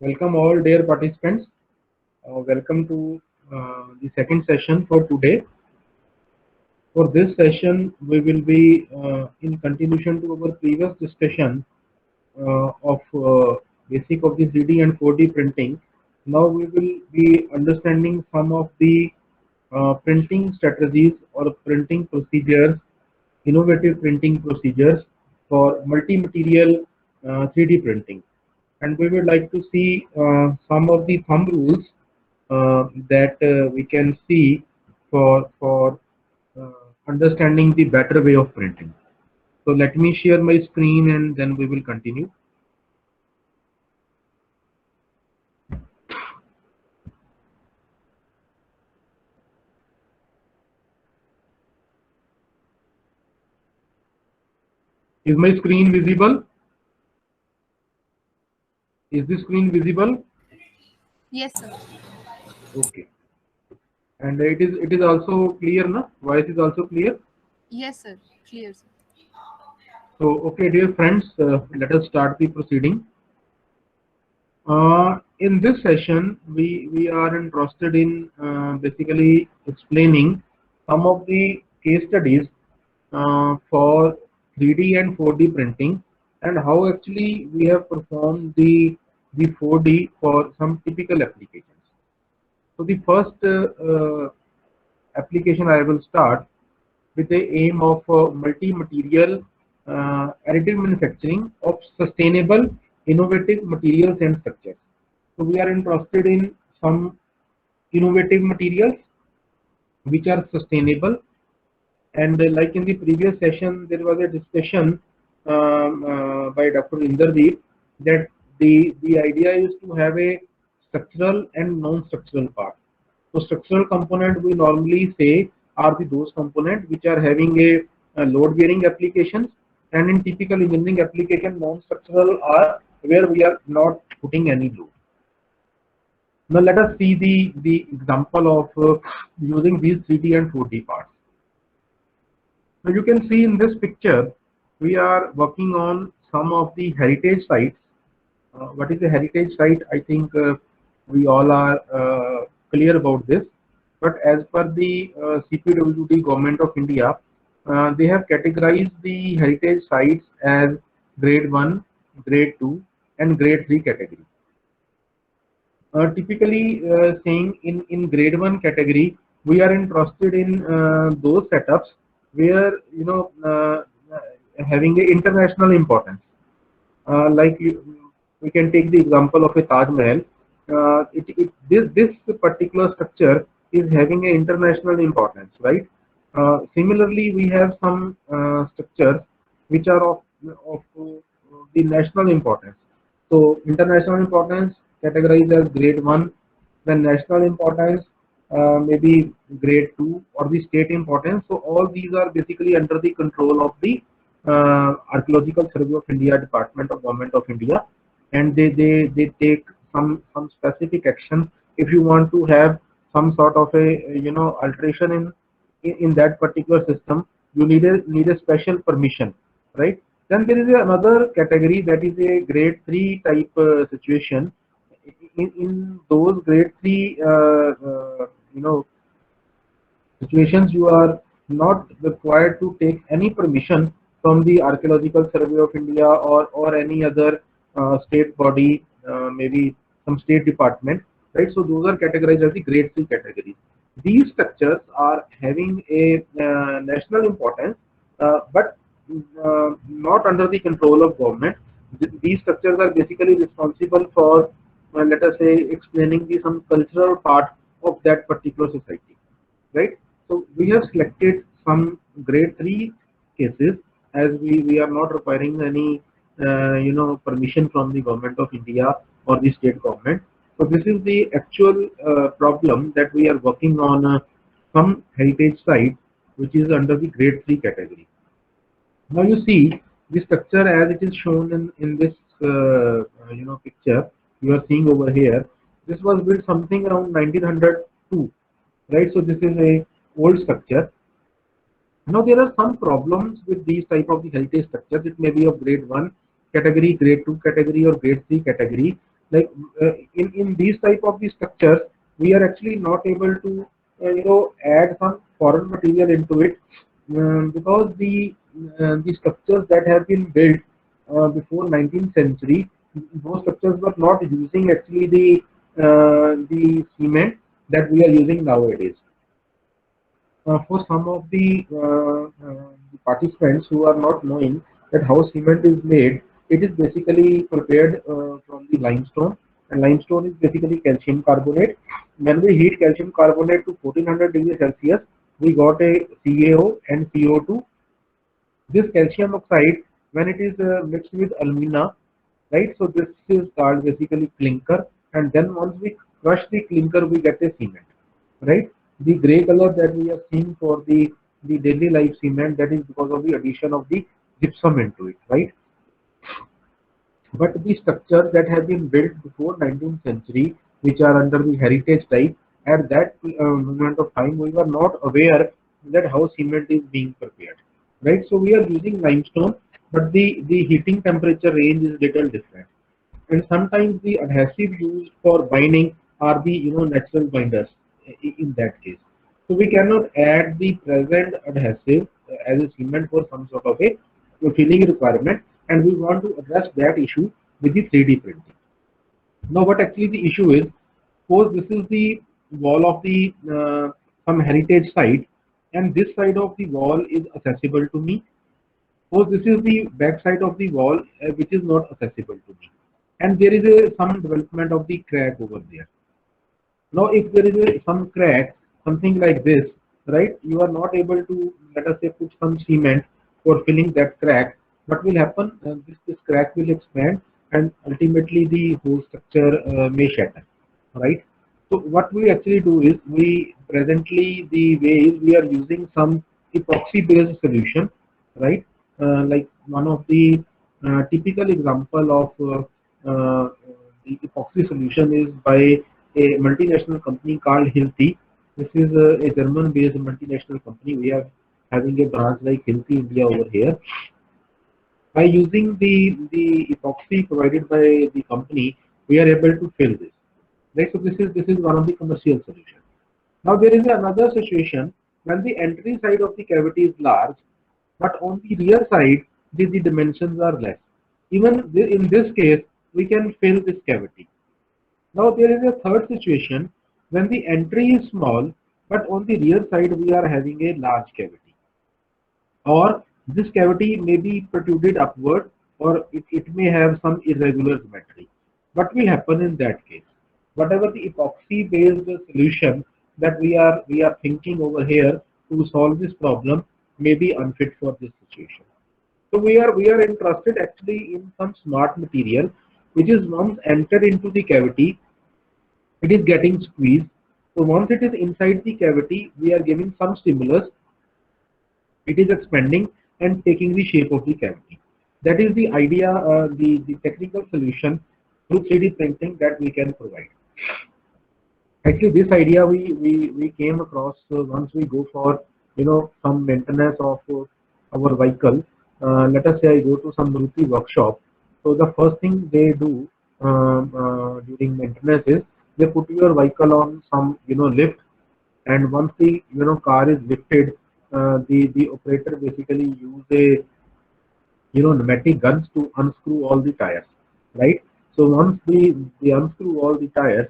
Welcome all dear participants. Welcome to the second session for today. For this session, we will be in continuation to our previous discussion of basic of the 3D and 4D printing. Now we will be understanding some of the printing strategies or printing procedures, innovative printing procedures for multi-material 3D printing. And we would like to see some of the thumb rules that we can see for uh, understanding the better way of printing. So let me share my screen and then we will continue. Is my screen visible? Is the screen visible? Yes, sir. Okay. And it is also clear, na? Voice is also clear. Yes, sir. Clear, sir. So okay, dear friends, let us start the proceeding. In this session, we are interested in basically explaining some of the case studies for 3D and 4D printing and how actually we have performed the 4D for some typical applications. So the first application I will start with the aim of multi-material additive manufacturing of sustainable innovative materials and structures. So we are interested in some innovative materials which are sustainable, and like in the previous session there was a discussion by Dr. Inderdeep that the idea is to have a structural and non-structural part. So structural component we normally say are those components which are having a load bearing applications, and in typical engineering application non-structural are where we are not putting any load. Now let us see the example of using these 3D and 4D parts. Now you can see in this picture we are working on some of the heritage sites. What is a heritage site? I think we all are clear about this. But as per the CPWD Government of India, they have categorized the heritage sites as grade 1, grade 2 and grade 3 category. Typically saying in grade 1 category, we are interested in those setups where having a international importance. Like we can take the example of a Taj Mahal. This particular structure is having an international importance, right? Similarly, we have some structures which are of the national importance. So international importance categorized as grade 1, then national importance maybe grade 2 or the state importance. So all these are basically under the control of the Archaeological Survey of India Department of Government of India, and they take some specific action. If you want to have some sort of a alteration in that particular system, you need a special permission, right? Then there is another category that is a grade 3 type situation. In those grade 3 situations, you are not required to take any permission from the Archaeological Survey of India or any other state body, maybe some state department, right? So those are categorized as the grade 3 categories. These structures are having a national importance, but not under the control of government. These structures are basically responsible for, let us say, explaining the some cultural part of that particular society, right? So we have selected some grade 3 cases, as we are not requiring any permission from the government of India or the state government. So this is the actual problem that we are working on some heritage site which is under the grade 3 category. Now you see the structure as it is shown in this picture you are seeing over here. This was built something around 1902, right? So this is a old structure. Now there are some problems with these type of the heritage structures. It may be of grade 1 category, grade 2 category or grade 3 category. Like in these type of the structures, we are actually not able to add some foreign material into it, because the structures that have been built before 19th century, those structures were not using actually the cement that we are using nowadays. For some of the participants who are not knowing that how cement is made, it is basically prepared from the limestone, and limestone is basically calcium carbonate. When we heat calcium carbonate to 1400 degrees Celsius, we got a CaO and CO2. This calcium oxide, when it is mixed with alumina, right? So this is called basically clinker, and then once we crush the clinker, we get a cement, right? The gray color that we are seeing for the daily life cement, that is because of the addition of the gypsum into it, right? But the structures that have been built before 19th century, which are under the heritage type, at that moment of time, we were not aware that how cement is being prepared, right? So we are using limestone, but the heating temperature range is little different, and sometimes the adhesive used for binding are the natural binders in that case. So we cannot add the present adhesive as a cement for some sort of a filling requirement, and we want to address that issue with the 3D printing. Now, what actually the issue is, suppose this is the wall of the some heritage site, and this side of the wall is accessible to me. Suppose this is the back side of the wall which is not accessible to me, and there is some development of the crack over there. Now, if there is some crack, something like this, right, you are not able to, let us say, put some cement for filling that crack. What will happen? This crack will expand, and ultimately the whole structure may shatter, right? So what we actually do is, we presently the way is we are using some epoxy based solution, right? Like one of the typical example of the epoxy solution is by a multinational company called Hilti. This is a German-based multinational company. We are having a branch like Hilti India over here. By using the epoxy provided by the company, we are able to fill this. Right. So this is one of the commercial solutions. Now there is another situation when the entry side of the cavity is large, but on the rear side the dimensions are less. Even in this case, we can fill this cavity. Now there is a third situation when the entry is small, but on the rear side we are having a large cavity, or this cavity may be protruded upward, or it may have some irregular geometry. What will happen in that case? Whatever the epoxy based solution that we are thinking over here to solve this problem may be unfit for this situation. So we are interested actually in some smart material which is once entered into the cavity, it is getting squeezed. So once it is inside the cavity, we are giving some stimulus, it is expanding and taking the shape of the cavity. That is the idea, the technical solution through 3D printing that we can provide. Actually, this idea we came across once we go for some maintenance of our vehicle. Let us say I go to some Maruti workshop. So the first thing they do during maintenance is they put your vehicle on some lift, and once the car is lifted, the operator basically use a pneumatic guns to unscrew all the tires, right? So once they unscrew all the tires,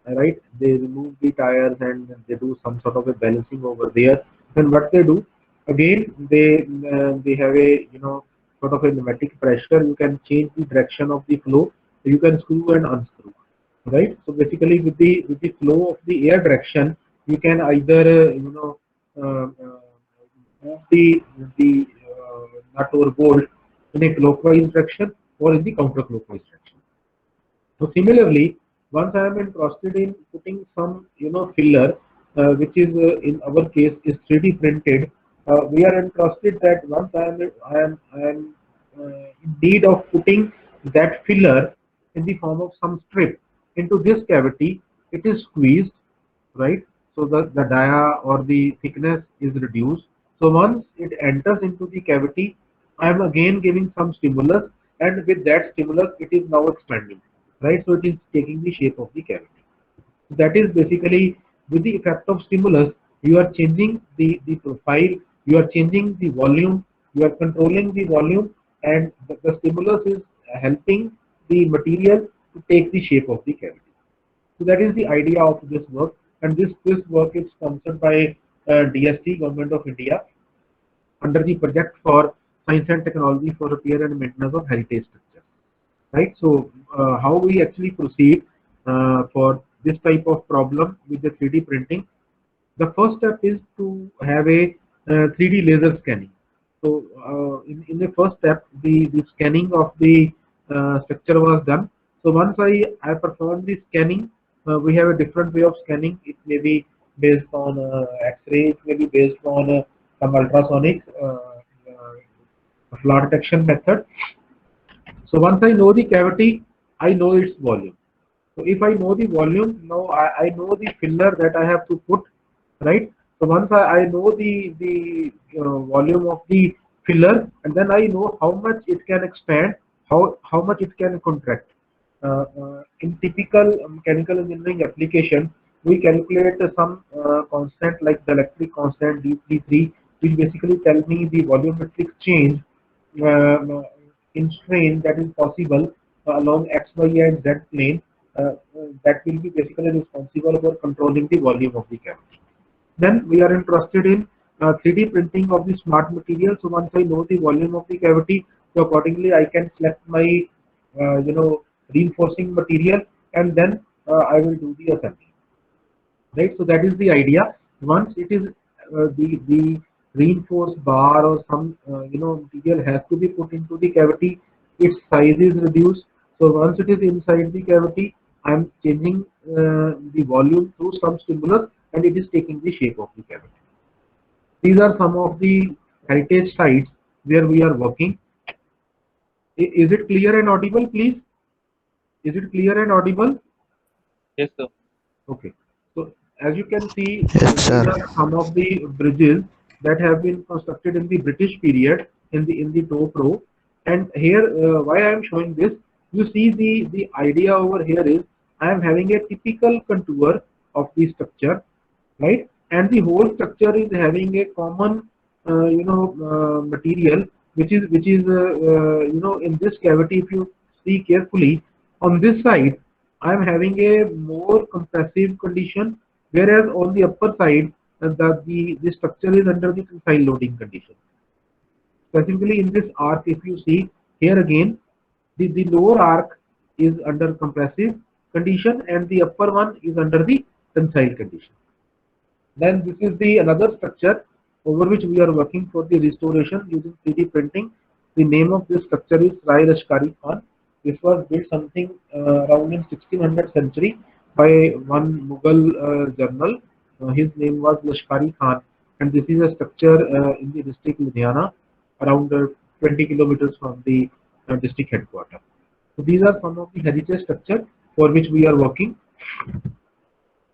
right, they remove the tires and they do some sort of a balancing over there. Then what they do again, they have a sort of a pneumatic pressure. You can change the direction of the flow. You can screw and unscrew, right? So basically with the flow of the air direction, you can either uh, uh, move the nut or bolt in a clockwise direction or in the counterclockwise direction. So similarly, once I am interested in putting some filler, which is in our case is 3D printed, we are interested that once I am in need of putting that filler in the form of some strip into this cavity, it is squeezed, right? So the dia or the thickness is reduced. So once it enters into the cavity, I am again giving some stimulus, and with that stimulus, it is now expanding. right? So it is taking the shape of the cavity. That is basically with the effect of stimulus, you are changing the profile, you are changing the volume, you are controlling the volume, and the stimulus is helping the material to take the shape of the cavity. So that is the idea of this work, and this work is sponsored by DST, Government of India, under the project for science and technology for repair and maintenance of heritage structures. Right. So how we actually proceed for this type of problem with the 3D printing? The first step is to have a 3D laser scanning. So in the first step, the scanning of the structure was done. So once I performed the scanning, we have a different way of scanning. It may be based on X-ray, it may be based on some ultrasonic flood detection method. So once I know the cavity, I know its volume. So if I know the volume, now I know the filler that I have to put, right? So once I know the volume of the filler, and then I know how much it can expand, how much it can contract. In typical mechanical engineering application, we calculate some constant like the electric constant D3, which basically tell me the volumetric change uh, in strain that is possible along X, Y, and Z plane. That will be basically responsible for controlling the volume of the cavity. Then we are interested in 3D printing of the smart material. So once I know the volume of the cavity, so accordingly I can select my reinforcing material, and then I will do the assembly. Right. So that is the idea. Once it is the reinforced bar or some material has to be put into the cavity, its size is reduced. So once it is inside the cavity, I am changing the volume through some stimulus, and it is taking the shape of the cavity. These are some of the heritage sites where we are working. Is it clear and audible, please? Is it clear and audible? Yes, sir. Okay. So as you can see, Yes, these sir. are some of the bridges that have been constructed in the British period in the top row. And here, why I am showing this, you see the idea over here is I am having a typical contour of the structure, right? And the whole structure is having a common, material, which is in this cavity. If you see carefully, on this side, I am having a more compressive condition, whereas on the upper side, the structure is under the tensile loading condition. Specifically in this arc, if you see here again, the lower arc is under compressive condition, and the upper one is under the tensile condition. Then this is the another structure over which we are working for the restoration using 3D printing. The name of this structure is Rai Lashkari Khan. This was built something around in 1600 century by one Mughal general. His name was Lashkari Khan, and this is a structure in the district Ludhiana, around 20 kilometers from the district headquarters. So these are some of the heritage structure for which we are working.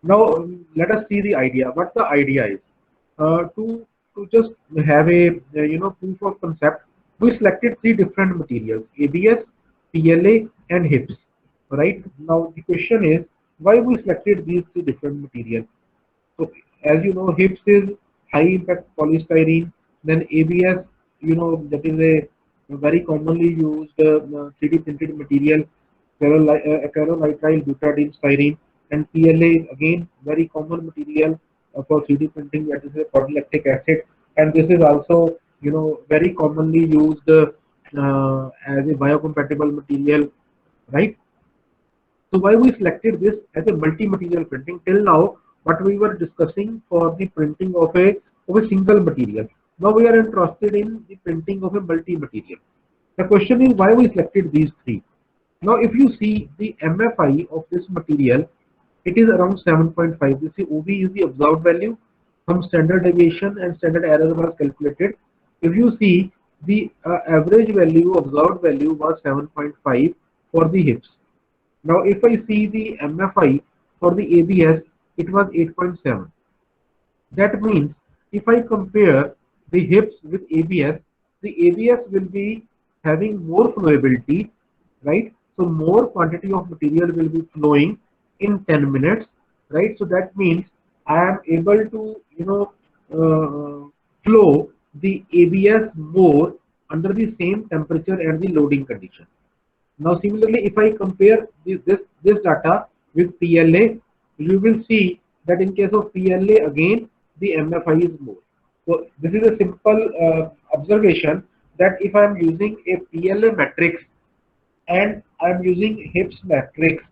Now let us see the idea. What the idea is to just have a proof of concept. We selected three different materials: ABS, PLA, and HIPS. Right now, the question is why we selected these three different materials. So as you know, HIPS is high impact polystyrene. Then ABS, that is a very commonly used 3D printed material, ferronitrile butadiene styrene. And PLA is again very common material for 3D printing, that is a polylactic acid. And this is also very commonly used as a biocompatible material, right? So why we selected this as a multi-material printing? Till now, what we were discussing for the printing of a single material. Now we are interested in the printing of a multi-material. The question is why we selected these three. Now, if you see the MFI of this material, it is around 7.5. You see, OB is the observed value. Some standard deviation and standard error was calculated. If you see, the average value, observed value was 7.5 for the HIPS. Now, if I see the MFI for the ABS, it was 8.7. That means if I compare the HIPS with ABS, the ABS will be having more flowability, right? So more quantity of material will be flowing in 10 minutes, right? So that means I am able to, flow the ABS more under the same temperature and the loading condition. Now, similarly, if I compare this data with PLA, you will see that in case of PLA, again the MFI is more. So this is a simple observation that if I am using a PLA matrix and I am using HIPS matrix,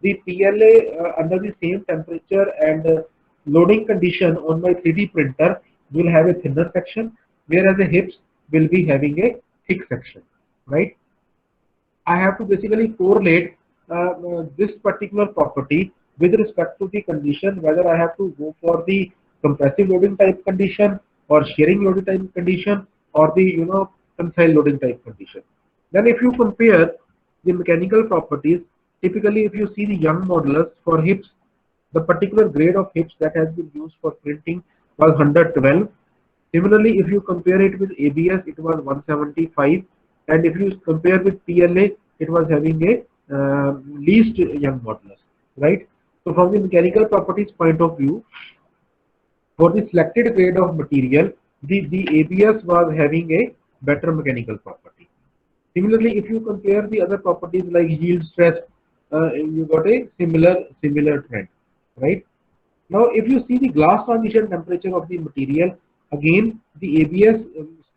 the PLA under the same temperature and loading condition on my 3D printer will have a thinner section, whereas the HIPS will be having a thick section, right? I have to basically correlate this particular property with respect to the condition, whether I have to go for the compressive loading type condition or shearing loading type condition or the tensile loading type condition. Then if you compare the mechanical properties, typically if you see the Young modulus for HIPS, the particular grade of HIPS that has been used for printing was 112. Similarly, if you compare it with ABS, it was 175, and if you compare with PLA, it was having a least Young modulus, right? So from the mechanical properties point of view, for the selected grade of material, the ABS was having a better mechanical property. Similarly, if you compare the other properties like yield stress, you got a similar trend, right? Now, if you see the glass transition temperature of the material, again the ABS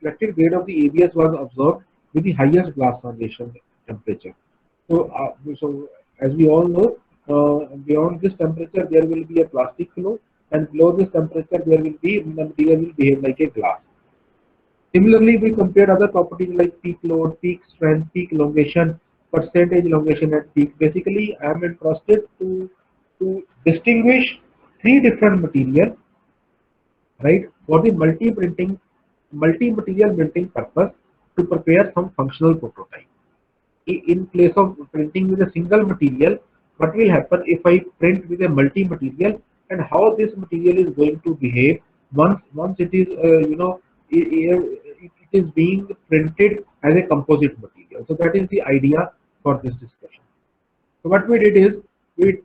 selected grade of the ABS was observed with the highest glass transition temperature. So as we all know, beyond this temperature there will be a plastic flow, and below this temperature there will be the material will behave like a glass. Similarly, we compared other properties like peak load, peak strength, peak elongation, percentage elongation at peak. Basically, I am interested to distinguish three different materials, right, for the multi-material printing purpose to prepare some functional prototype. In place of printing with a single material, what will happen if I print with a multi-material, and how this material is going to behave once it is it is being printed as a composite material. So that is the idea for this discussion. So what we did is we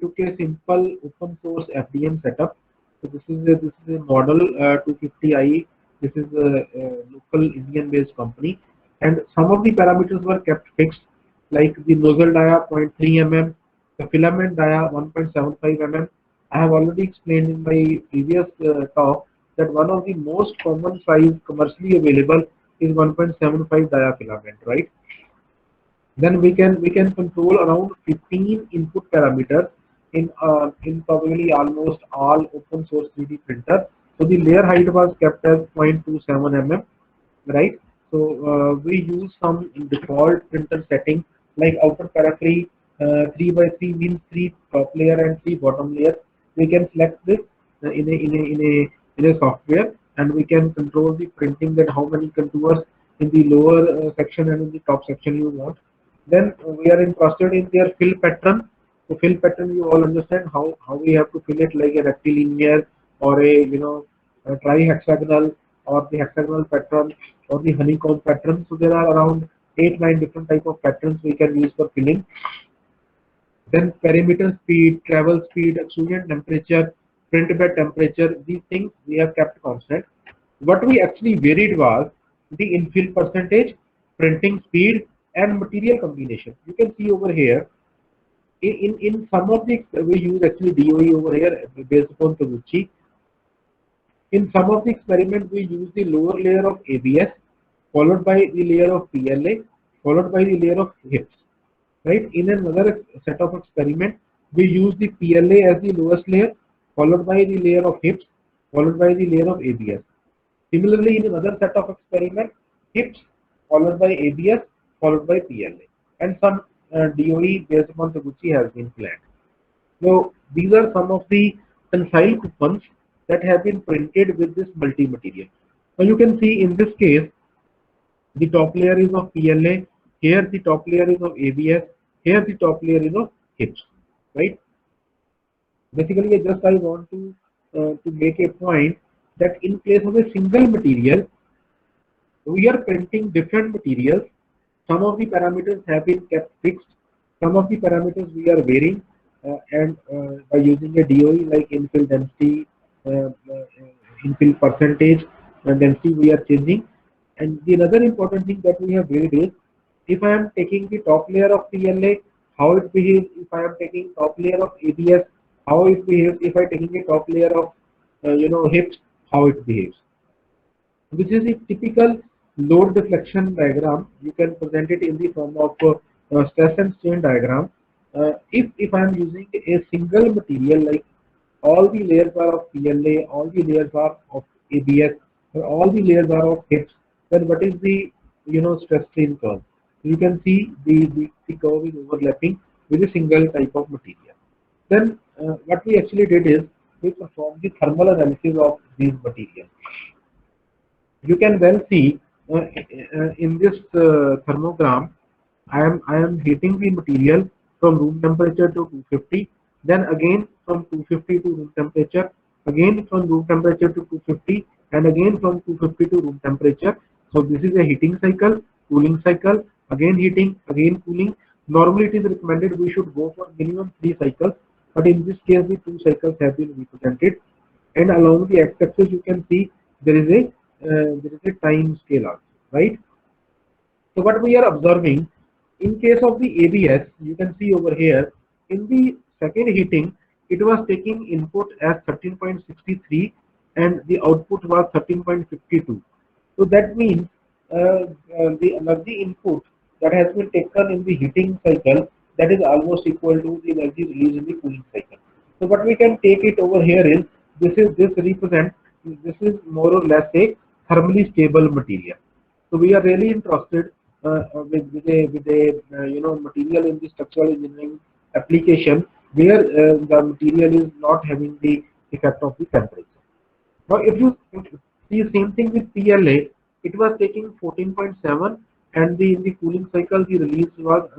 took a simple open source FDM setup. So this is a model 250i. This is a local Indian based company, and some of the parameters were kept fixed, like the nozzle dia 0.3 mm, the filament dia 1.75 mm. I have already explained in my previous talk that one of the most common size commercially available is 1.75 dia filament, right? Then we can control around 15 input parameters in probably almost all open source 3D printer. So the layer height was kept as 0.27 mm, right? So we use some default printer setting like outer periphery 3 by 3 means 3 top layer and 3 bottom layer. We can select this in a software, and we can control the printing, that how many contours in the lower section and in the top section you want. Then we are interested in their fill pattern. So fill pattern, you all understand how we have to fill it, like a rectilinear or a tri-hexagonal or the hexagonal pattern or the honeycomb pattern. So there are around 8-9 different type of patterns we can use for filling. Then perimeter speed, travel speed, extrusion temperature, print bed temperature, these things we have kept constant. What we actually varied was the infill percentage, printing speed, and material combination. You can see over here, in some of the, we use actually DOE over here based upon Taguchi. In some of the experiments, we use the lower layer of ABS, followed by the layer of PLA, followed by the layer of HIPS. Right? In another set of experiment, we use the PLA as the lowest layer, followed by the layer of HIPS, followed by the layer of ABS. Similarly, in another set of experiment, HIPS followed by ABS, followed by PLA, and some DOE based upon Taguchi has been planned. So these are some of the tensile coupons that have been printed with this multi-material. Now you can see in this case, the top layer is of PLA, here the top layer is of ABS, here the top layer is of HIPS, right? Basically, I want to make a point that in case of a single material, we are printing different materials. Some of the parameters have been kept fixed, Some of the parameters we are varying and by using a DOE like infill density, infill percentage, and density we are changing. And the another important thing that we have varied is if I am taking the top layer of PLA, how it behaves. If I am taking top layer of ABS, how it behaves. If I taking a top layer of HIPS, how it behaves. Which is a typical load deflection diagram. You can present it in the form of stress and strain diagram. If I am using a single material like all the layers are of PLA, all the layers are of ABS, or all the layers are of HIPS, then what is the stress strain curve? You can see the curve is overlapping with a single type of material. Then what we actually did is we performed the thermal analysis of these materials. You can well see in this thermogram, I am heating the material from room temperature to 250, then again from 250 to room temperature, again from room temperature to 250, and again from 250 to room temperature. So this is a heating cycle, cooling cycle, again heating, again cooling. Normally it is recommended we should go for minimum 3 cycles, but in this case the 2 cycles have been represented, and along the x-axis you can see there is a time scale also, right? So what we are observing in case of the ABS, you can see over here in the second heating, it was taking input as 13.63 and the output was 13.52. So that means the energy input that has been taken in the heating cycle, that is almost equal to the energy released in the cooling cycle. So what we can take it over here is this is more or less a thermally stable material. So we are really interested with a material in the structural engineering application where the material is not having the effect of the temperature. Now, if you see same thing with PLA, it was taking 14.7 and in the cooling cycle the release was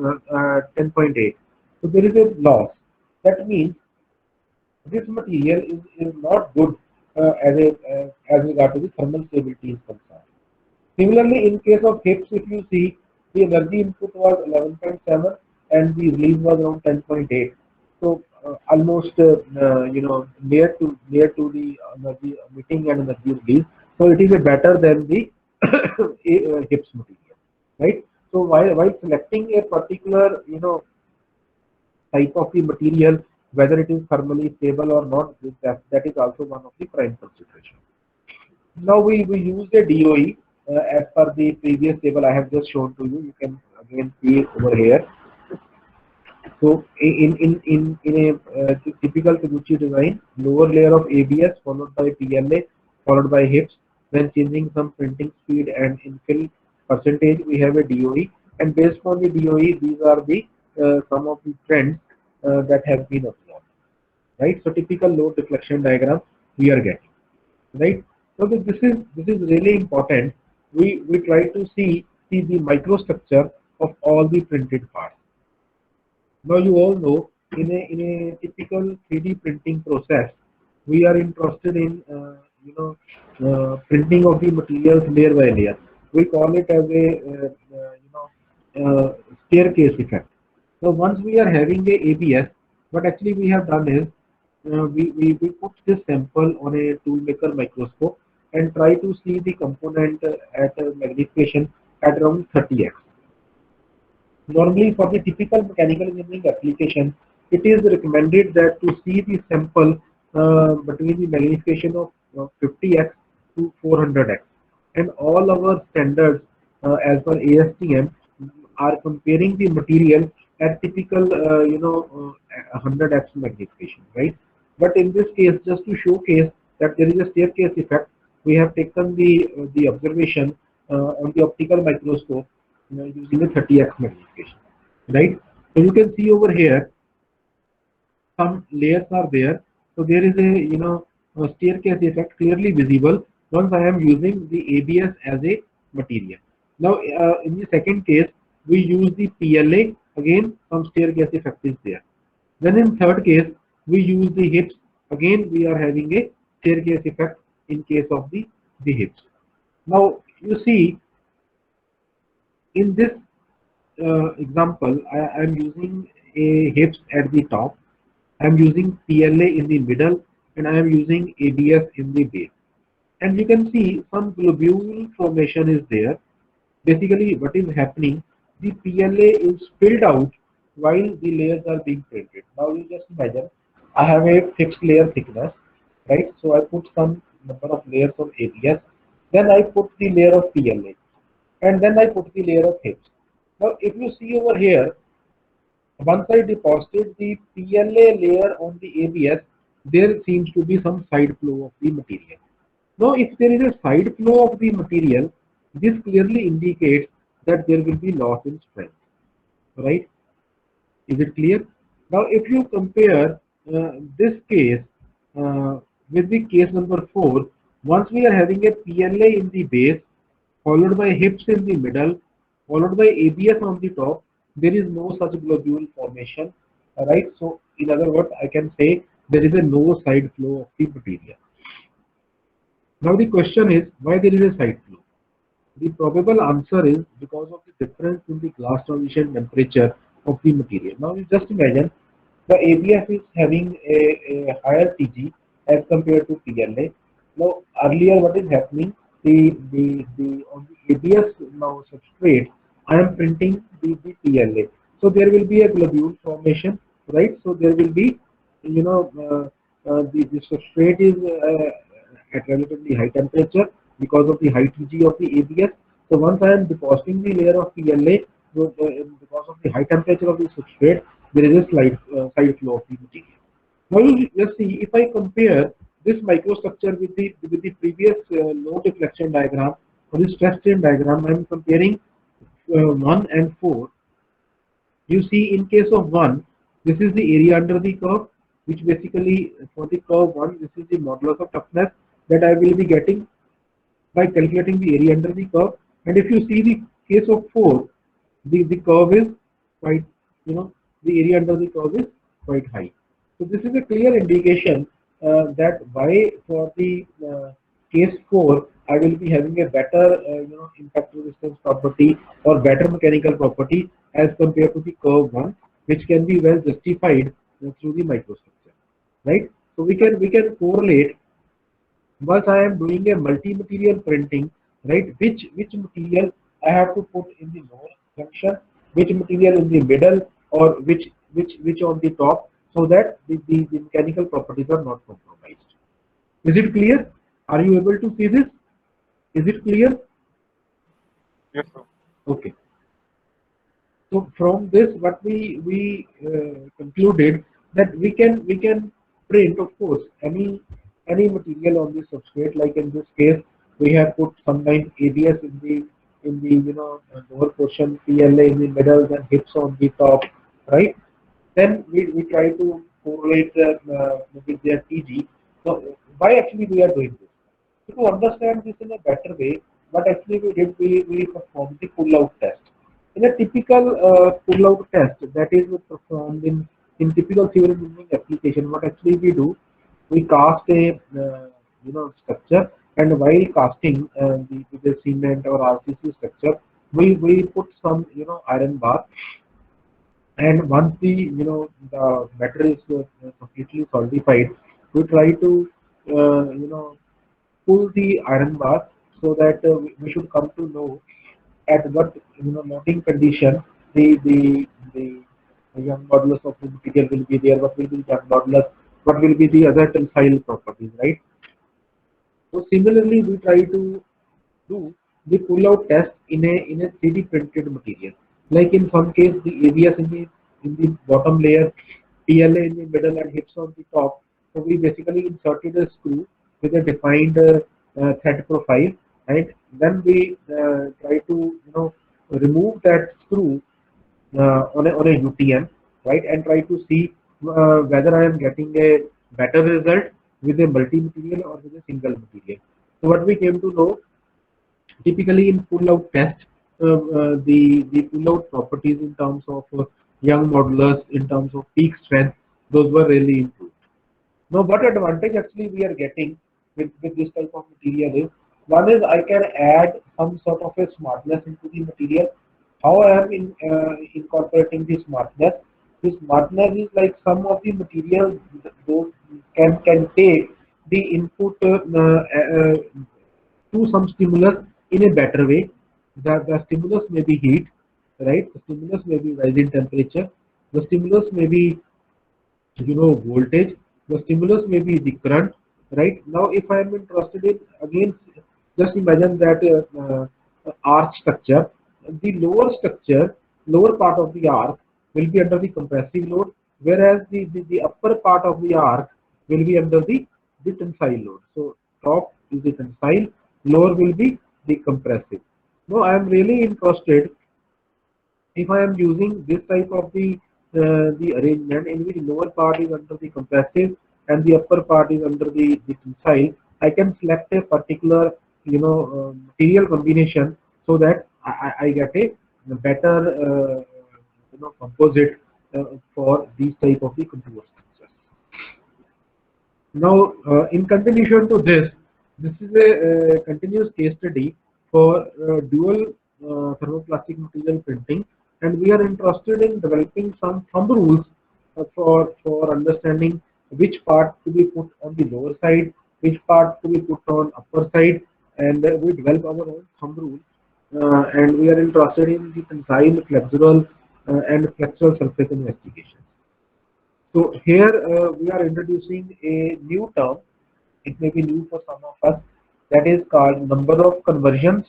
10.8. So there is a loss. That means this material is not good as regard to the thermal stability is concerned. Similarly, in case of HIPS, if you see the energy input was 11.7 and the release was around 10.8. So almost near to the energy emitting and energy release. So it is a better than the HIPS material, right? So while selecting a particular type of the material, whether it is thermally stable or not, that is also one of the prime consideration. Now we use a DOE as per the previous table I have just shown to you. You can again see it over here. So in a typical Taguchi design, lower layer of ABS followed by PLA followed by HIPS. Then changing some printing speed and infill percentage, we have a DOE, and based on the DOE, these are the some of the trends that have been observed. Right. So typical load deflection diagram we are getting. Right. So this is really important. We try to see the microstructure of all the printed parts. Now you all know in a typical 3D printing process, we are interested in printing of the materials layer by layer. We call it as a staircase effect. So once we are having a ABS, what actually we have done is we put this sample on a toolmaker microscope and try to see the component at a magnification at around 30x. Normally, for the typical mechanical engineering application, it is recommended that to see the sample between the magnification of 50x to 400x, and all our standards as per ASTM are comparing the material at typical 100x magnification, right? But in this case, just to showcase that there is a staircase effect, we have taken the observation on the optical microscope using a 30x magnification, right? So you can see over here some layers are there. So there is a staircase effect clearly visible once I am using the ABS as a material. Now in the second case, we use the PLA, again some staircase effect is there. Then in third case, we use the HIPS, again we are having a staircase effect in case of the HIPS. Now you see in this example, I am using a HIPS at the top, I am using PLA in the middle, and I am using ABS in the base. And you can see some globule formation is there. Basically, what is happening, the PLA is spilled out while the layers are being printed. Now you just imagine, I have a fixed layer thickness, right? So I put some number of layers of ABS, then I put the layer of PLA, and then I put the layer of HIPS. Now if you see over here, once I deposited the PLA layer on the ABS, there seems to be some side flow of the material. Now, if there is a side flow of the material, this clearly indicates that there will be loss in strength, right? Is it clear? Now, if you compare this case with the case number 4, once we are having a PLA in the base, followed by HIPS in the middle, followed by ABS on the top, there is no such globule formation, right? So, in other words, I can say there is a no side flow of the material. Now, the question is why there is a side flow? The probable answer is because of the difference in the glass transition temperature of the material. Now you just imagine the ABS is having a higher TG as compared to PLA. Now earlier what is happening, the on the ABS now substrate, I am printing the PLA. So there will be a globule formation, right? So there will be, the substrate is at relatively high temperature because of the high TG of the ABS. So once I am depositing the layer of PLA, because of the high temperature of the substrate, there is a side flow of the material. Now let's see if I compare this microstructure with the previous load deflection diagram or the stress strain diagram. I am comparing 1 and 4. You see, in case of 1, this is the area under the curve, which basically for the curve 1, this is the modulus of toughness that I will be getting by calculating the area under the curve. And if you see the case of 4, the curve is quite, the area under the curve is quite high. So this is a clear indication that why for the case 4, I will be having a better, impact resistance property or better mechanical property as compared to the curve 1, which can be well justified through the microstructure, right? So we can correlate once I am doing a multi-material printing, right? Which material I have to put in the lower junction, which material in the middle, or which on the top, so that the mechanical properties are not compromised. Is it clear? Are you able to see this? Is it clear? Yes, sir. Okay. So from this, what we concluded that we can print, of course, any material on the substrate. Like in this case, we have put sometimes ABS in the lower portion, PLA in the middle, then HIPS on the top, right? Then we try to correlate with their TG. So why actually we are doing this? So to understand this in a better way, what actually we did, we performed the pull-out test. In a typical pull-out test that is performed in typical civil engineering application, what actually we do, we cast a structure, and while casting the cement or RCC structure, we put some iron bar, and once the batter is completely solidified, we try to pull the iron bar so that we should come to know at what loading condition the young modulus of the material will be there, what will be the young modulus, what will be the other tensile properties, right? So similarly, we try to do the pull-out test in a 3D printed material. Like in some case, the ABS in the bottom layer, PLA in the middle, and HIPS on the top. So we basically inserted a screw with a defined thread profile, and then we try to remove that screw on a UTM, right, and try to see whether I am getting a better result with a multi-material or with a single material. So what we came to know, typically in pull-out test, the pull-out properties in terms of young modulus, in terms of peak strength, those were really improved. Now, what advantage actually we are getting with this type of material is, one is I can add some sort of a smartness into the material. how I am incorporating the smartness. The smartness is like some of the materials those can take the input to some stimulus in a better way. The stimulus may be heat, right? The stimulus may be rising temperature. The stimulus may be voltage. The stimulus may be the current, right? Now if I am interested in, again, just imagine that arc structure. The lower structure, lower part of the arc will be under the compressive load, whereas the upper part of the arc will be under the tensile load. So top is the tensile, lower will be the compressive. Now I am really interested if I am using this type of the arrangement in which lower part is under the compressive and the upper part is under the tensile, I can select a particular material combination so that I get a better composite for these type of the contour structures. Now, in continuation to this, this is a continuous case study for dual thermoplastic material printing, and we are interested in developing some thumb rules for understanding which part to be put on the lower side, which part to be put on upper side, and we develop our own thumb rule. And we are interested in the tensile, flexural, and flexural surface investigation. So here we are introducing a new term. It may be new for some of us. That is called number of conversions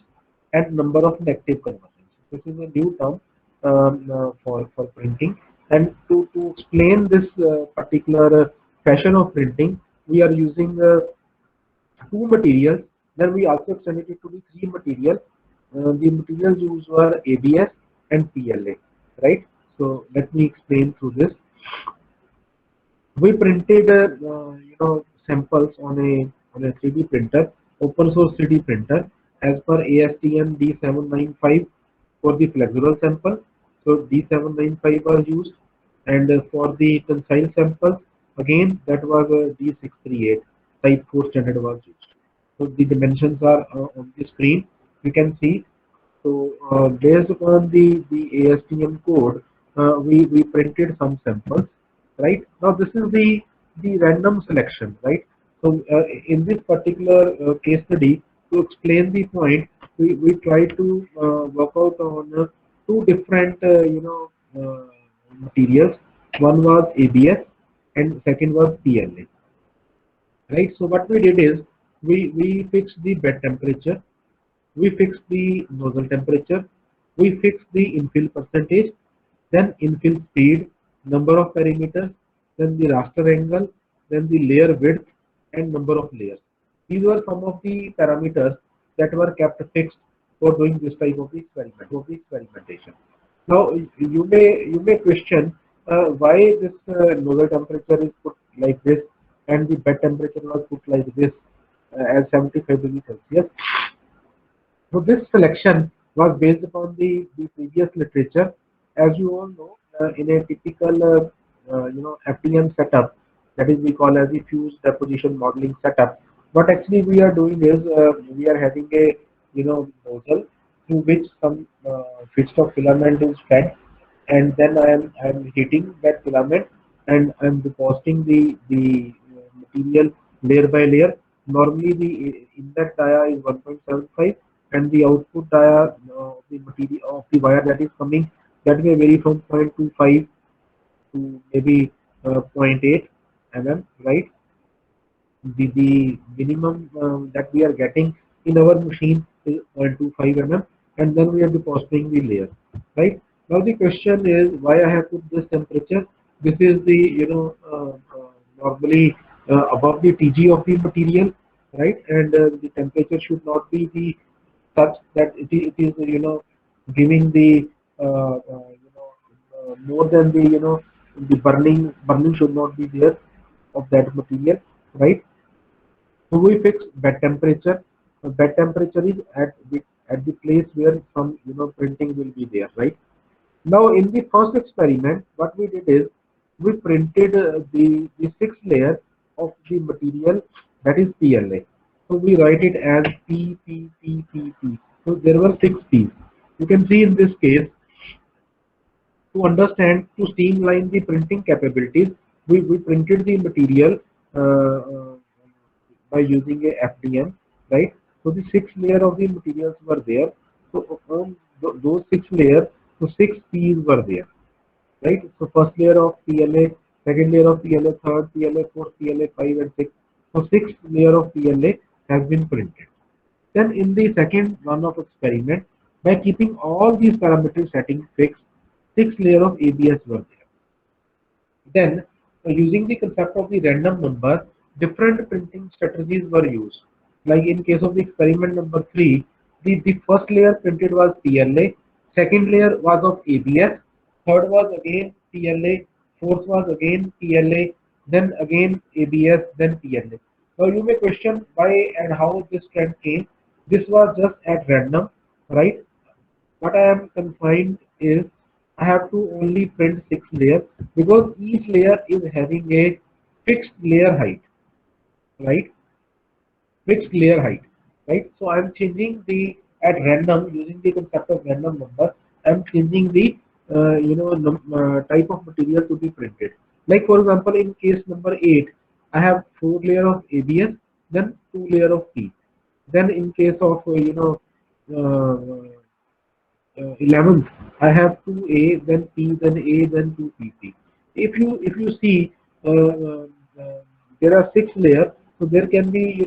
and number of negative conversions. This is a new term for printing. And to explain this particular fashion of printing, we are using two materials. Then we also extended it to the three materials. The materials used were ABS and PLA, right? So let me explain through this. We printed samples on a 3D printer, open source 3D printer, as per ASTM D795 for the flexural sample. So D795 was used, and for the tensile samples, again that was D638 type 4 standard was used. So the dimensions are on the screen. You can see. So based upon the ASTM code, we printed some samples. Right now, this is the random selection, right? So in this particular case study, to explain the point, we try to work out on two different materials. One was ABS and second was PLA. Right. So what we did is we fixed the bed temperature, we fixed the nozzle temperature, we fixed the infill percentage, then infill speed, number of perimeters, then the raster angle, then the layer width and number of layers. These were some of the parameters that were kept fixed for doing this type of experimentation. Now you may question why this nozzle temperature is put like this and the bed temperature was put like this as 75 degrees Celsius. So this selection was based upon the previous literature. As you all know, in a typical FDM setup, that is we call as the fused deposition modeling setup. What actually we are doing is we are having a nozzle through which some feedstock filament is fed, and then I am heating that filament and I am depositing the material layer by layer. Normally the inlet dia is 1.75 and the output dia of the material of the wire that is coming, that may vary from 0.25 to maybe 0.8 mm, right? The minimum that we are getting in our machine is 0.25 mm, and then we are depositing the layer, right? Now the question is why I have put this temperature. This is the normally above the TG of the material, right? And the temperature should not be the such that it is giving the more than the burning should not be there of that material, right? So we fix bed temperature. Bed temperature is at the place where some printing will be there, right? Now in the first experiment, what we did is we printed the sixth layer of the material, that is PLA. So we write it as P P P P P. So there were 6 P's. You can see in this case to understand, to streamline the printing capabilities, we printed the material by using a FDM, right? So the 6 layer of the materials were there. So on those 6 layers, so 6 P's were there, right? So first layer of PLA, second layer of PLA, third PLA, fourth PLA, 5 and 6. So 6 layer of PLA has been printed. Then in the second run of experiment, by keeping all these parameter settings fixed, 6 layer of ABS were there. Then, using the concept of the random number, different printing strategies were used. Like in case of the experiment number 3, the first layer printed was PLA, second layer was of ABS, third was again PLA, fourth was again PLA, then again ABS, then PLA. Now you may question why and how this trend came. This was just at random, right? What I am confined is I have to only print 6 layers because each layer is having a fixed layer height, right? Fixed layer height, right? So I'm changing the at random using the concept of random number. I'm changing the type of material to be printed. Like for example, in case number 8, I have 4 layer of ABS, then 2 layer of P. Then in case of 11th, I have 2A, then P, then A, then 2PP. If you see, there are 6 layers, so there can be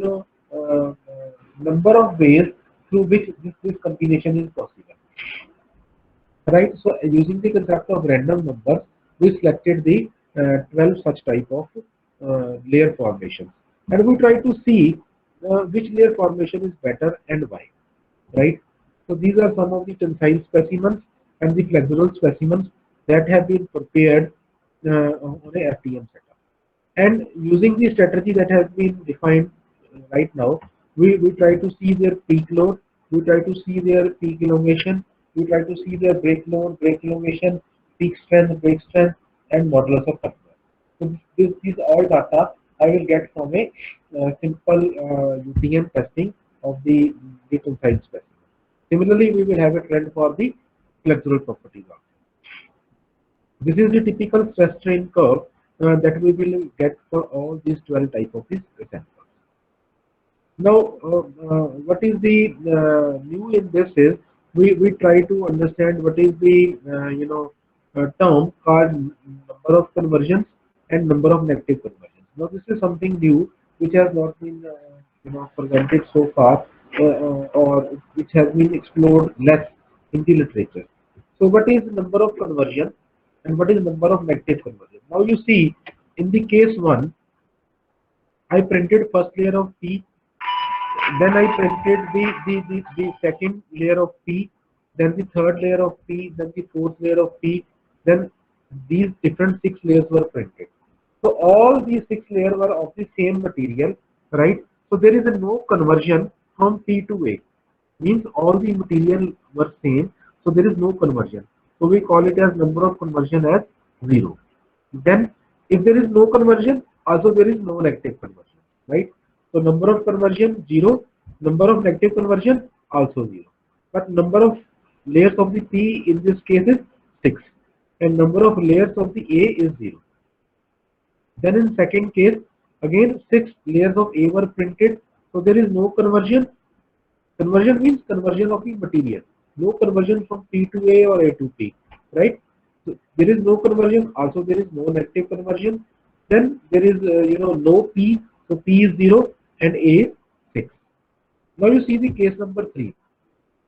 number of ways through which this combination is possible. Right. So using the concept of random numbers, we selected the 12 such type of layer formations, and we try to see which layer formation is better and why. Right. So these are some of the tensile specimens and the flexural specimens that have been prepared on a FDM setup. And using the strategy that has been defined right now, we try to see their peak load, we try to see their peak elongation, we try to see their break load, break elongation, peak strength, break strength, and modulus of toughness. So these all data I will get from a simple UTM testing of the tensile specimen. Similarly, we will have a trend for the flexural properties also. This is the typical stress strain curve that we will get for all these 12 type of these samples. Now, what is the new in this is we try to understand what is the term called number of conversions and number of negative conversions. Now, this is something new which has not been presented so far or which has been explored less in the literature. So, what is the number of conversion and what is the number of negative conversion? Now, you see in the case 1, I printed first layer of P, then I printed the second layer of P, then the third layer of P, then the fourth layer of P, then these different 6 layers were printed. So all these 6 layers were of the same material, right? So there is no conversion from P to A. Means all the material were same, so there is no conversion. So we call it as number of conversion as 0. Then if there is no conversion, also there is no negative conversion, right? So number of conversion 0, number of negative conversion also 0. But number of layers of the P in this case is 6 and number of layers of the A is 0. Then in second case, again 6 layers of A were printed, so there is no conversion. Conversion means conversion of the material. No conversion from P to A or A to P, right? So there is no conversion, also there is no negative conversion. Then there is no P, so P is 0 and A is 6. Now you see the case number 3.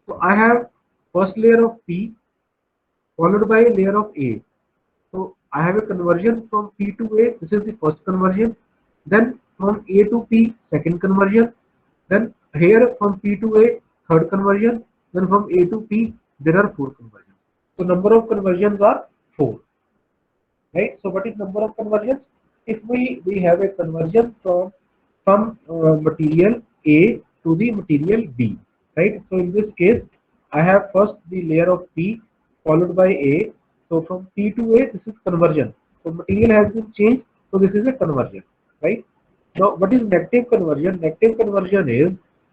So I have first layer of P followed by a layer of A. So I have a conversion from P to A, this is the first conversion. Then from A to P, second conversion. Then here from P to A, third conversion. Then from A to P, there are 4 conversions. So number of conversions are 4. Right? So what is number of conversions? If we have a conversion from material A to the material B, right? So in this case, I have first the layer of P followed by A. So from P to A, this is conversion. So material has been changed. So this is a conversion, right? Now, what is negative conversion? Negative conversion is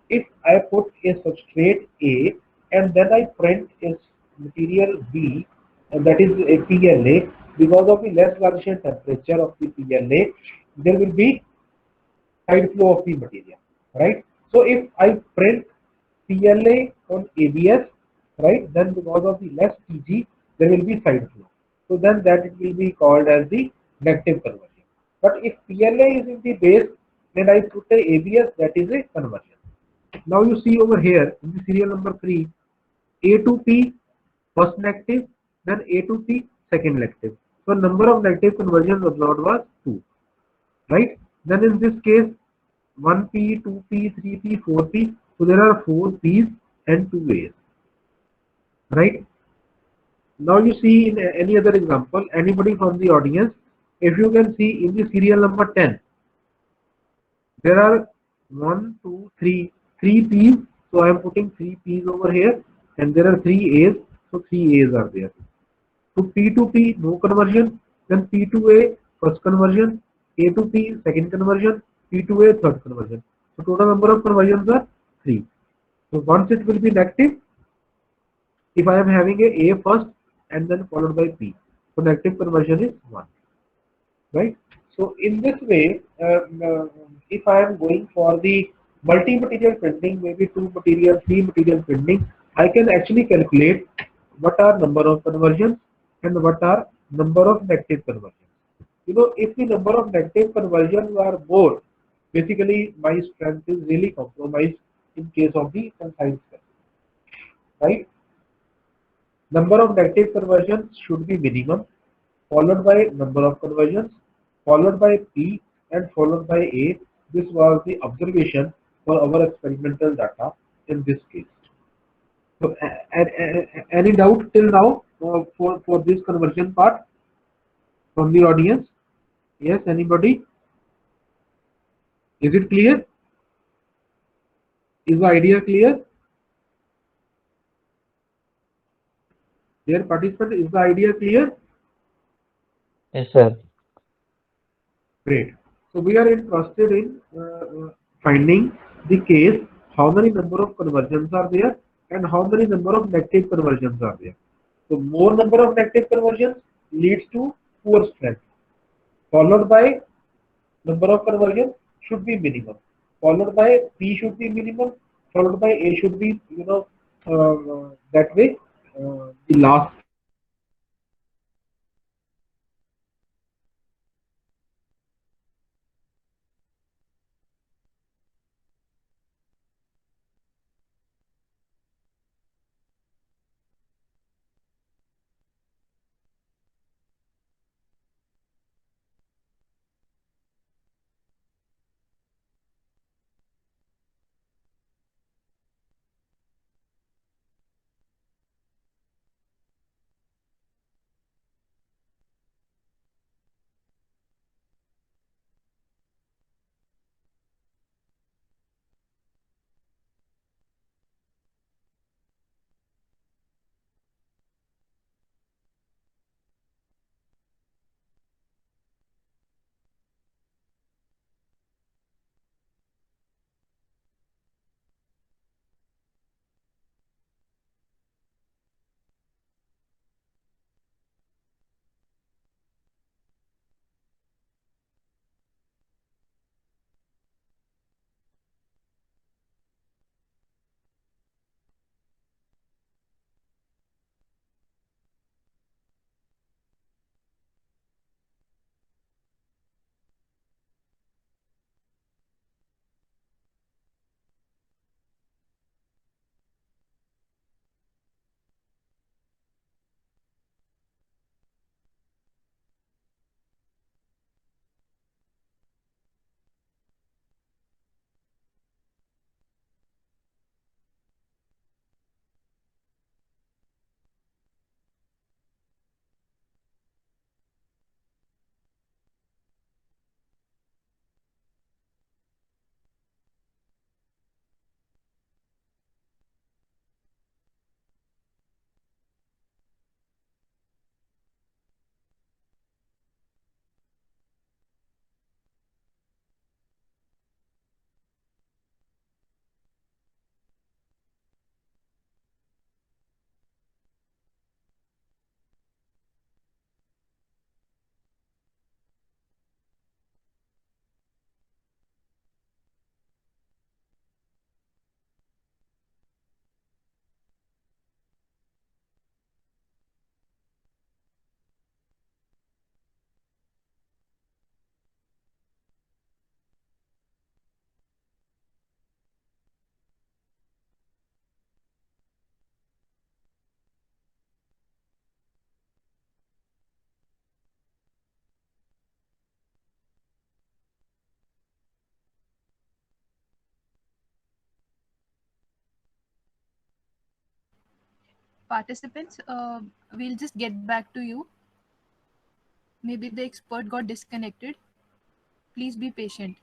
if I put a substrate A and then I print its material B. that is a PLA. Because of the less variation temperature of the PLA, there will be side flow of the material, right? So if I print PLA on ABS, right, then because of the less TG, there will be side flow. So then that it will be called as the negative conversion. But if PLA is in the base, then I put a ABS, that is a conversion. Now you see over here in the serial number 3, A to P first negative, then A to P second negative. So number of negative conversions observed was 2, right? Then in this case 1P, 2P, 3P, 4P. So there are 4 P's and 2 A's, right? Now you see in any other example, anybody from the audience, if you can see in the serial number 10, there are 1, 2, 3, 3 P's. So I am putting 3 P's over here, and there are 3 A's. So 3 A's are there. So P to P, no conversion. Then P to A, first conversion. A to P, second conversion. P to A, third conversion. So total number of conversions are 3. So once it will be negative, if I am having a first and then followed by P. So negative conversion is 1, right? So in this way, if I am going for the multi-material printing, maybe 2 material, 3 material printing, I can actually calculate what are number of conversions and what are number of negative conversions. You know, if the number of negative conversions are more, basically my strength is really compromised in case of the concise step, right? Number of negative conversions should be minimum, followed by number of conversions, followed by P, and followed by A. This was the observation for our experimental data in this case. So, any doubt till now for this conversion part from the audience? Yes, anybody? Is it clear? Is the idea clear? Dear participant, is the idea clear? Yes, sir. Great. So we are interested in finding the case, how many number of conversions are there and how many number of negative conversions are there. So more number of negative conversions leads to poor strength, followed by number of conversions should be minimum, followed by P should be minimum, followed by A should be, that way the last. Participants, we'll just get back to you. Maybe the expert got disconnected. Please be patient.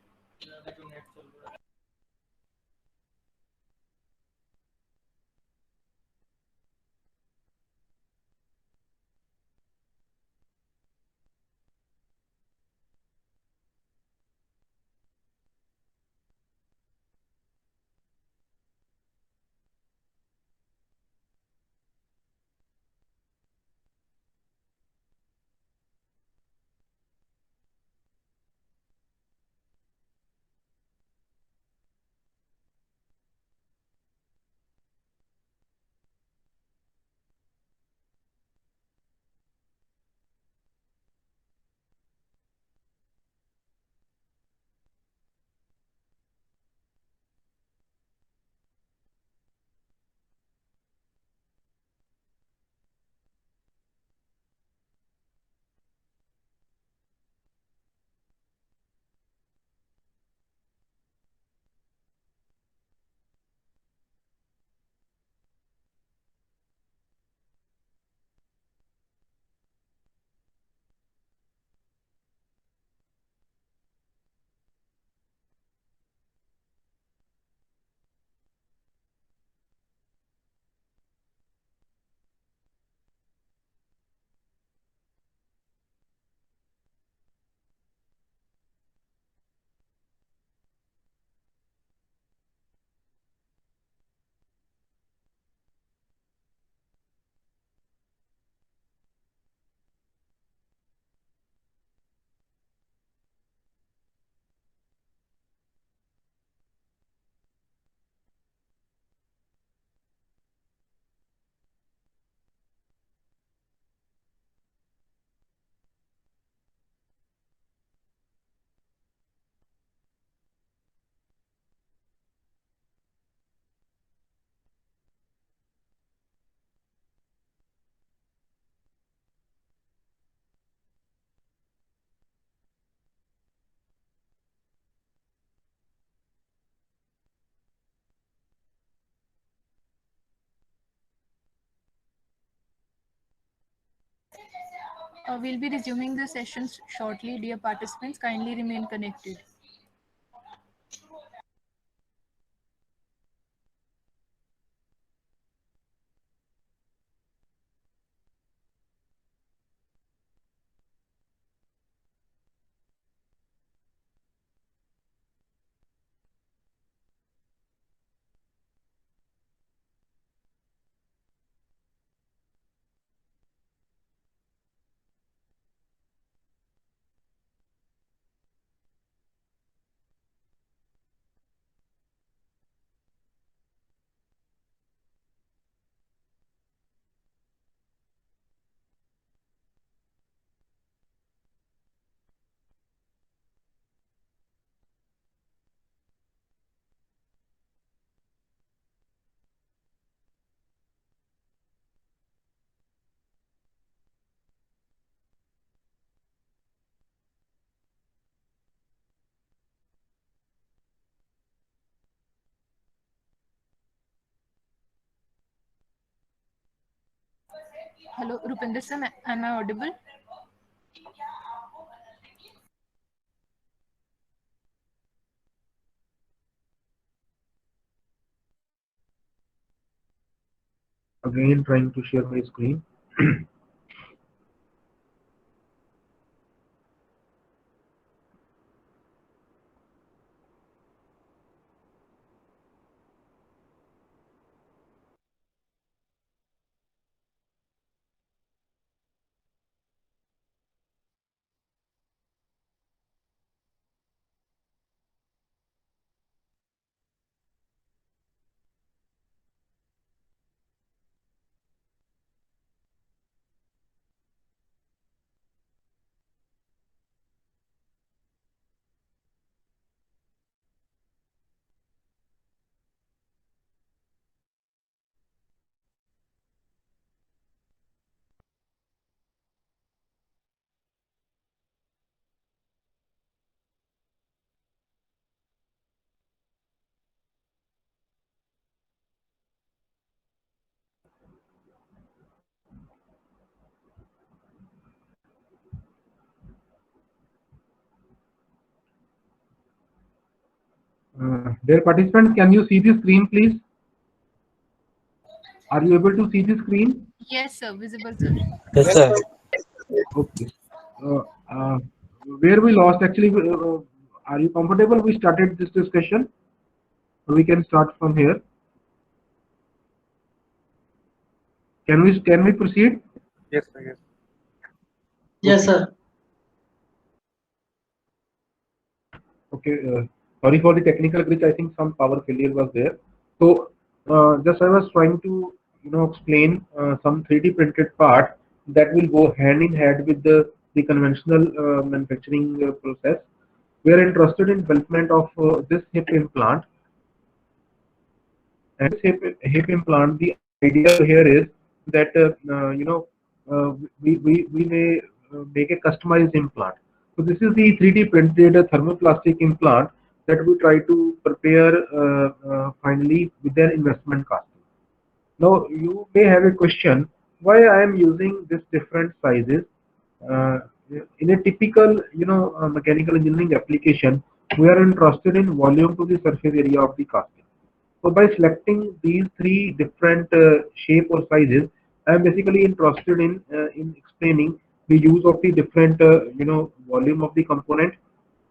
We'll be resuming the sessions shortly. Dear participants, kindly remain connected. Hello, Rupinder sir, am I audible? Again, trying to share my screen. Dear participants, can you see the screen, please? Are you able to see the screen? Yes, sir. Visible, sir. Yes, sir. Okay. Uh, uh, where we lost actually, are you comfortable? We started this discussion. We can start from here. Can we proceed? Yes, sir. Yes. Yes, sir. Okay. Sorry for the technical glitch. I think some power failure was there. So just I was trying to explain some 3D printed part that will go hand in hand with the conventional manufacturing process. We are interested in development of this hip implant. And this hip implant, the idea here is that we may make a customized implant. So this is the 3D printed thermoplastic implant that we try to prepare finally with an investment cost. Now you may have a question why I am using this different sizes. Uh, in a typical mechanical engineering application, we are interested in volume to the surface area of the casting. So by selecting these three different shape or sizes, I am basically interested in explaining the use of the different volume of the component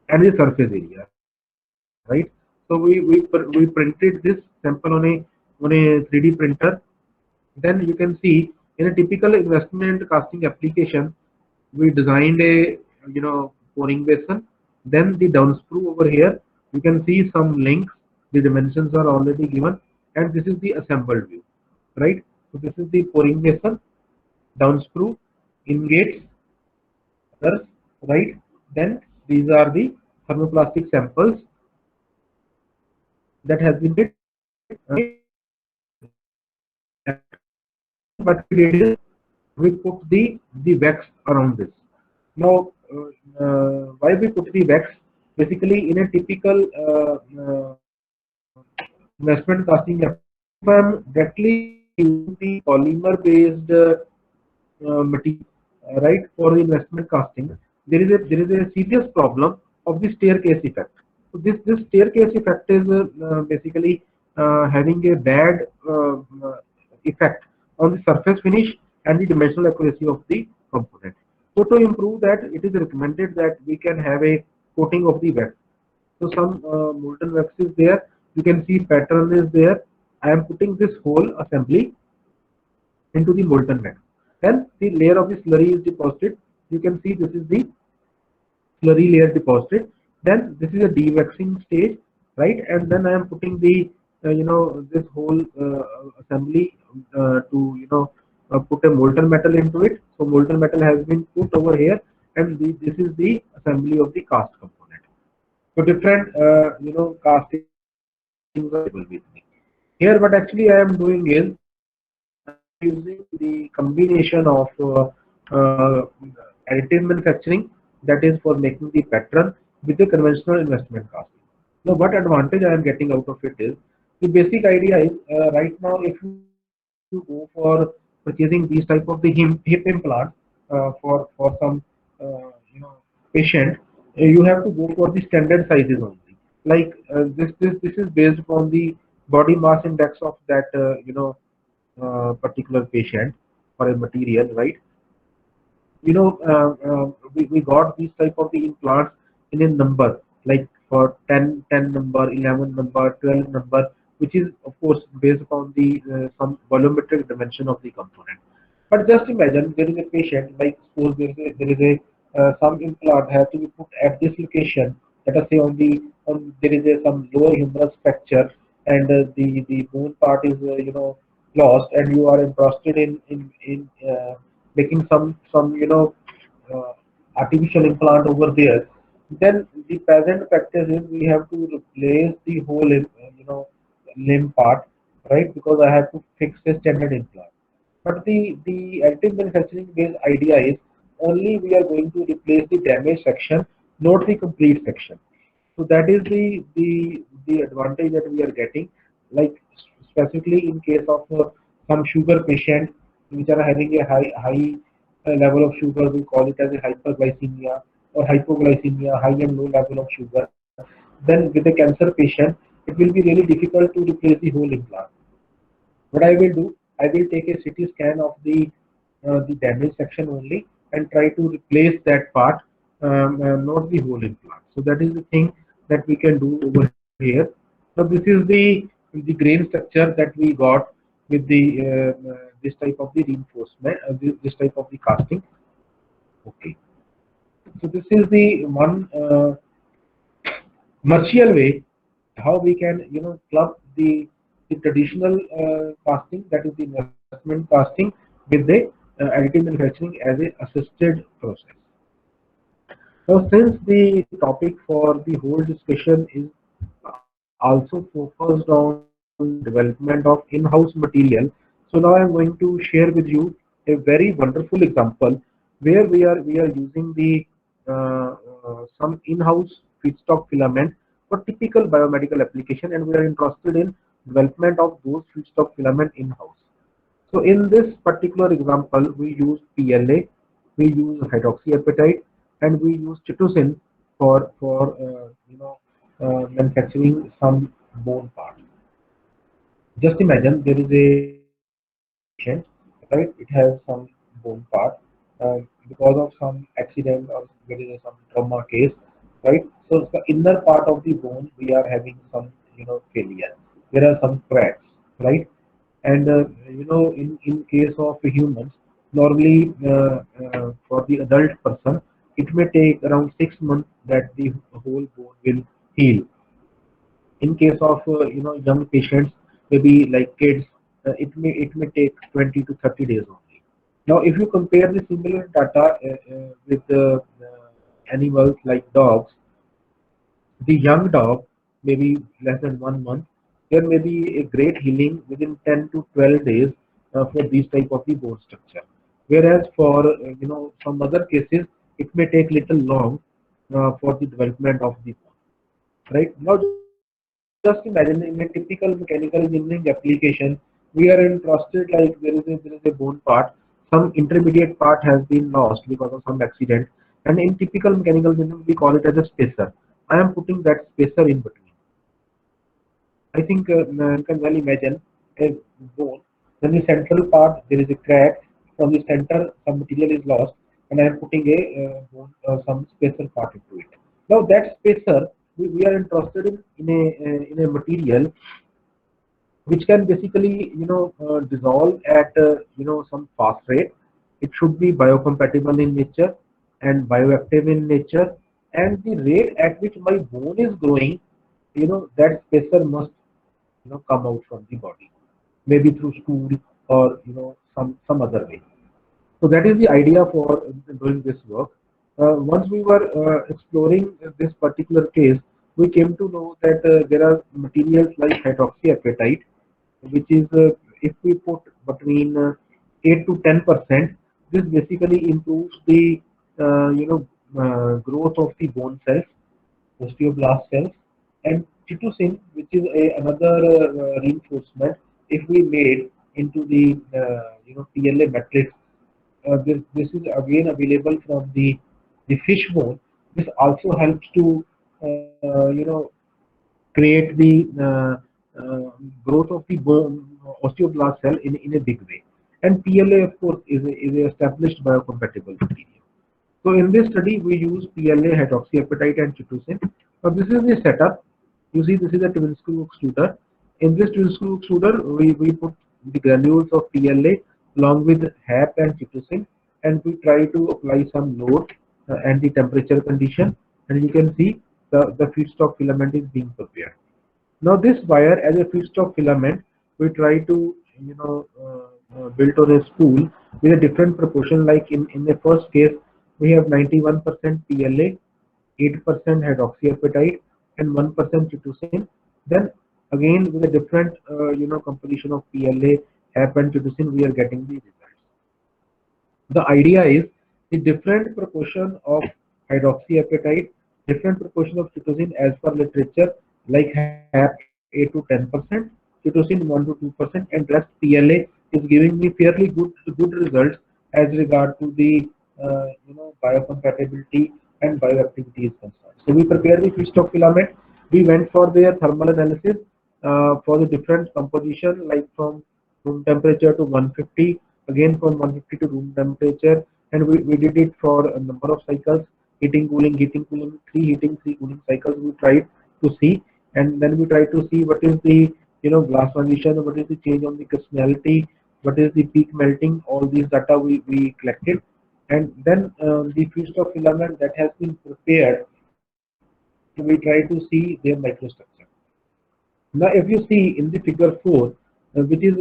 and the surface area, right? So we printed this sample on a 3D printer. Then you can see in a typical investment casting application, we designed a pouring basin. Then the down screw over here, you can see some links. The dimensions are already given, and this is the assembled view, right? So this is the pouring basin, down screw, in gates, others, right? Then these are the thermoplastic samples that has been made. What we did is we put the wax around this. Now, why we put the wax? Basically, in a typical investment casting, if I am directly using the polymer-based material, right, for the investment casting, there is a serious problem of the staircase effect. So this staircase effect is basically having a bad effect on the surface finish and the dimensional accuracy of the component. So to improve that, it is recommended that we can have a coating of the wax. So some molten wax is there. You can see pattern is there. I am putting this whole assembly into the molten wax. Then the layer of the slurry is deposited. You can see this is the slurry layer deposited. Then this is a dewaxing stage, right? And then I am putting the this whole assembly to put a molten metal into it. So molten metal has been put over here, and this is the assembly of the cast component. So different castings are available with me. Here, what actually I am doing is using the combination of additive manufacturing, that is for making the pattern, with the conventional investment casting. Now, what advantage I am getting out of it is the basic idea is right now if you go for purchasing these type of the hip implant for some patient, you have to go for the standard sizes only. Like this is based upon the body mass index of that particular patient for a material, right? We got these type of the implants in a number, like for 10 number, 11 number, 12 number, which is of course based upon the some volumetric dimension of the component. But just imagine there is a patient, like suppose there is a some implant have to be put at this location. Let us say there is some lower humerus fracture, and the bone part is lost, and you are interested in making some uh, artificial implant over there. Then the present practice is we have to replace the whole limb part, right? Because I have to fix a standard implant. But the additive manufacturing based idea is only we are going to replace the damaged section, not the complete section. So that is the advantage that we are getting. Like specifically in case of some sugar patient which are having a high level of sugar, we call it as a hyperglycemia or hypoglycemia, high and low level of sugar. then with a cancer patient, it will be really difficult to replace the whole implant. What I will do, I will take a CT scan of the damaged section only and try to replace that part, not the whole implant. So that is the thing that we can do over here. So this is the grain structure that we got with the this type of the reinforcement, this type of the casting. Okay. So this is the one commercial way how we can club the traditional casting, that is the investment casting, with the additive manufacturing as a assisted process. Now, since the topic for the whole discussion is also focused on development of in-house material, so now I'm going to share with you a very wonderful example where we are using the some in-house feedstock filament for typical biomedical application, and we are interested in development of those feedstock filament in-house. So in this particular example, we use PLA, we use hydroxyapatite, and we use chitosan for manufacturing some bone part. Just imagine there is a patient, right? It has some bone part because of some accident or there is some trauma case, right? So the inner part of the bone we are having some failure. There are some cracks, right? And in case of humans, normally for the adult person, it may take around 6 months that the whole bone will heal. In case of young patients, maybe like kids, it may take 20 to 30 days only. Now if you compare the similar data with animals like dogs, the young dog, maybe less than 1 month, there may be a great healing within 10 to 12 days for these type of the bone structure. Whereas for some other cases, it may take little long for the development of the bone. Right now, just imagine in a typical mechanical engineering application, we are interested like there is a bone part, some intermediate part has been lost because of some accident, and in typical mechanical engineering we call it as a spacer. I am putting that spacer in between. I think you can well imagine a bone. Then the central part there is a crack. From the center, some material is lost, and I am putting a bone, some spacer part into it. Now that spacer, we are interested in a material which can basically dissolve at some fast rate. It should be biocompatible in nature and bioactive in nature, and the rate at which my bone is growing, that spacer must come out from the body, maybe through stool or some other way. So that is the idea for doing this work. Once we were exploring this particular case, we came to know that there are materials like hydroxyapatite, which is if we put between 8 to 10%, this basically improves the growth of the bone cells, osteoblast cells, and chitosan, which is another reinforcement. If we made into the PLA matrix, this is again available from the fish bone. This also helps to create the growth of the bone osteoblast cell in a big way. And PLA, of course, is a established biocompatible material. So in this study, we use PLA, hydroxyapatite, and chitosan. Now this is the setup. You see, this is a twin screw extruder. In this twin screw extruder, we put the granules of PLA along with HAP and chitosan, and we try to apply some load and the temperature condition, and you can see the feedstock filament is being prepared. Now this wire as a feedstock filament, we try to build on a spool with a different proportion. Like in the first case, we have 91% PLA, 8% hydroxyapatite, and 1% chitosan. Then again with a different composition of PLA, HAP, and chitosan, we are getting the results. The idea is the different proportion of hydroxyapatite, different proportion of chitosan as per literature, like HAP 8 to 10%, chitosan 1 to 2%, and rest PLA is giving me fairly good results as regard to the biocompatibility and bioactivity is concerned. So we prepare the feedstock filament. We went for their thermal analysis for the different composition, like from room temperature to 150, again from 150 to room temperature, and we did it for a number of cycles, heating, cooling, 3 cooling cycles we tried to see, and then we tried to see what is the glass transition, what is the change on the crystallinity, what is the peak melting. All these data we collected, and then the feedstock filament that has been prepared, we try to see their microstructure. Now, if you see in the figure 4, which is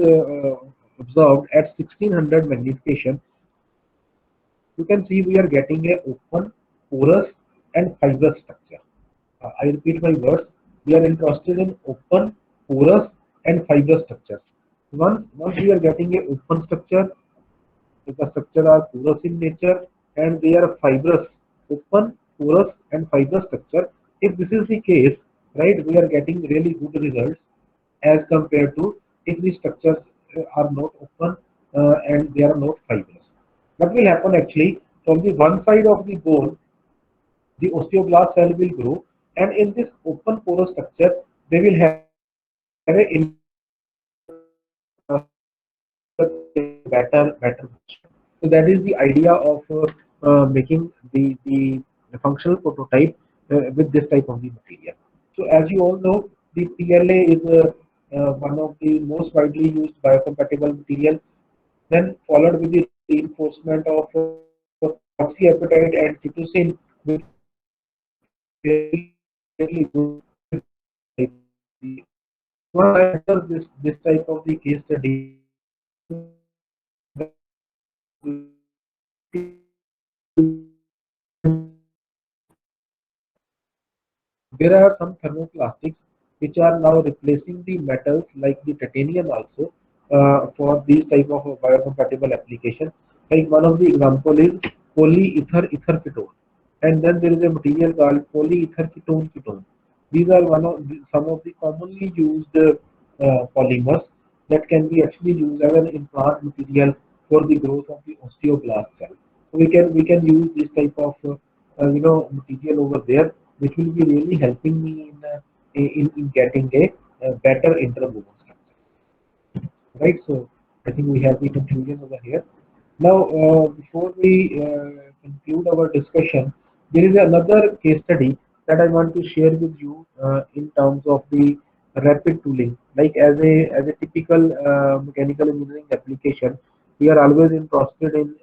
observed at 1600 magnification, you can see we are getting a open, porous, and fibrous structure. I repeat my words. We are interested in open, porous, and fibrous structures. Once we are getting a open structure, the structure are porous in nature and they are fibrous, open, porous, and fibrous structure. If this is the case, right, we are getting really good results as compared to if the structures are not open and they are not fibrous. What will happen actually, from the one side of the bone, the osteoblast cell will grow, and in this open porous structure, they will have a better. So that is the idea of making the functional prototype with this type of the material. So as you all know, the PLA is one of the most widely used biocompatible material. Then followed with the reinforcement of oxyapatite and cytosine, which really good. This type of the case study, there are some thermoplastics which are now replacing the metals like the titanium also for these type of biocompatible application. Like one of the example is polyether ether ketone, and then there is a material called polyether ketone ketone. These are some of the commonly used polymers that can be actually used as an implant material for the growth of the osteoblast cell. So we can use this type of material over there, which will be really helping me in getting a better interwoven structure. Right. So I think we have the conclusion over here. Now, before we conclude our discussion, there is another case study that I want to share with you in terms of the rapid tooling. Like as a typical mechanical engineering application, we are always interested in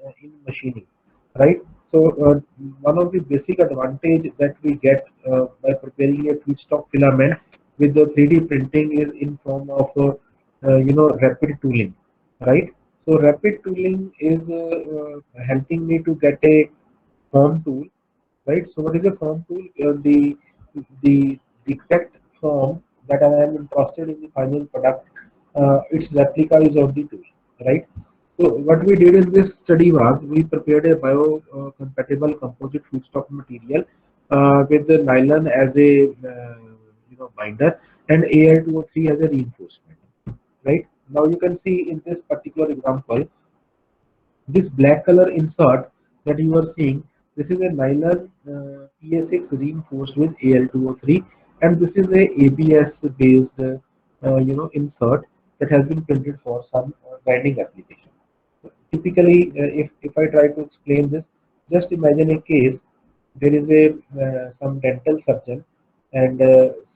machining, right? So one of the basic advantage that we get by preparing a feedstock filament with the 3D printing is in form of rapid tooling, right? So rapid tooling is helping me to get a form tool, right? So what is a form tool? The exact form that I am interested in the final product, its replica is of the tool, right? So what we did in this study was we prepared a bio-compatible composite feedstock material with the nylon as a binder and Al2O3 as a reinforcement, right? Now you can see in this particular example, this black color insert that you are seeing, this is a nylon PA6 reinforced with Al2O3, and this is a ABS based insert that has been printed for some grinding application. Typically, if I try to explain this, just imagine a case. There is a some dental surgeon, and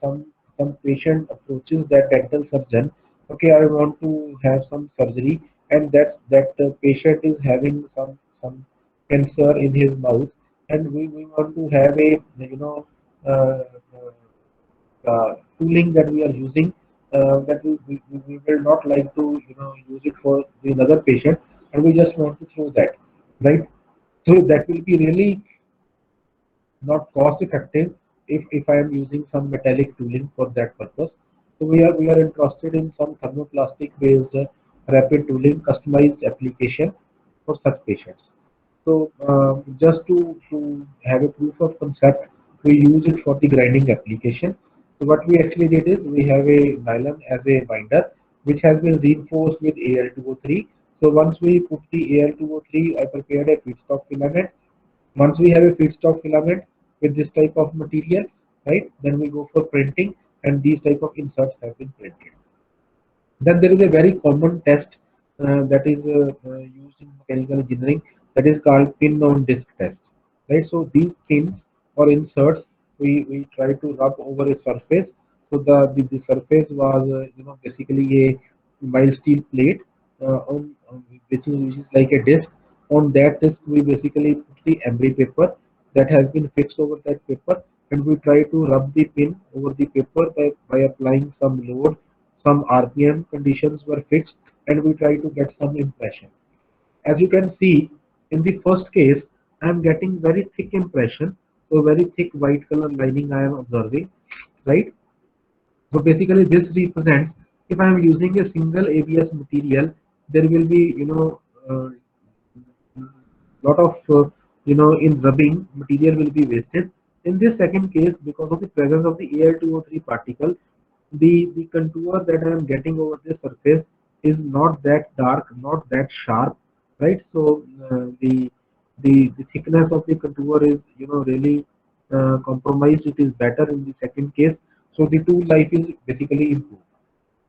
some patient approaches that dental surgeon. Okay, I want to have some surgery, and that patient is having some cancer in his mouth, and we want to have a uh, tooling that we are using that we will not like to use it for the another patient, and we just want to throw that, right? So that will be really not cost effective if I am using some metallic tooling for that purpose. So we are interested in some thermoplastic based rapid tooling customized application for such patients. So just to have a proof of concept, we use it for the grinding application. So what we actually did is we have a nylon as a binder which has been reinforced with Al2O3. So once we put the Al2O3, I prepared a feedstock filament. Once we have a feedstock filament with this type of material, right? Then we go for printing, and these type of inserts have been printed. Then there is a very common test that is used in mechanical engineering, that is called pin on disk test, right? So these pins or inserts we try to rub over a surface. So the surface was basically a mild steel plate which is like a disk. On that disk we basically put the emery paper that has been fixed over that paper, and we try to rub the pin over the paper by applying some load. Some RPM conditions were fixed, and we try to get some impression. As you can see, in the first case, I am getting very thick impression, so very thick white color lining I am observing, right? So basically this represents, if I am using a single ABS material, there will be, uh, lot of, in rubbing, material will be wasted. In this second case, because of the presence of the Al2O3 particle, the contour that I am getting over the surface is not that dark, not that sharp, right? So the thickness of the contour is really compromised. It is better in the second case. So the tool life is basically improved.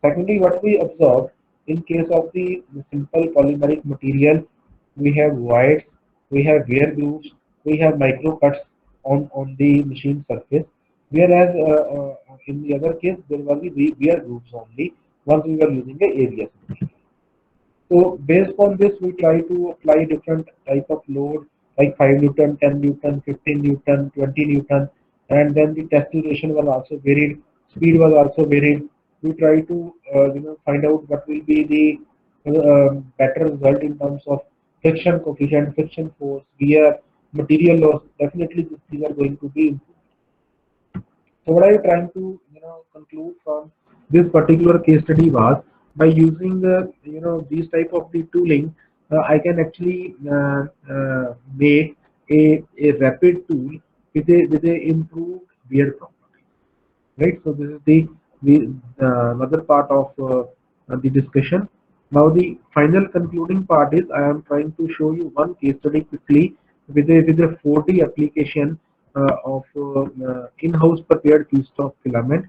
Secondly, what we observed in case of the simple polymeric material, we have voids, we have wear grooves, we have micro cuts on the machine surface. Whereas in the other case, there was the wear grooves only once we were using the ABS material. So based on this, we try to apply different type of load like 5 Newton, 10 Newton, 15 Newton, 20 Newton, and then the test duration was also varied, speed was also varied. We try to find out what will be the better result in terms of friction coefficient, friction force, wear, material loss. Definitely, these are going to be improved. So what I am trying to conclude from this particular case study was, by using these type of the tooling, I can actually make a rapid tool with a improved wear property, right? So this is the another part of the discussion. Now the final concluding part is, I am trying to show you one case study quickly with a 4D application of in-house prepared feedstock filament.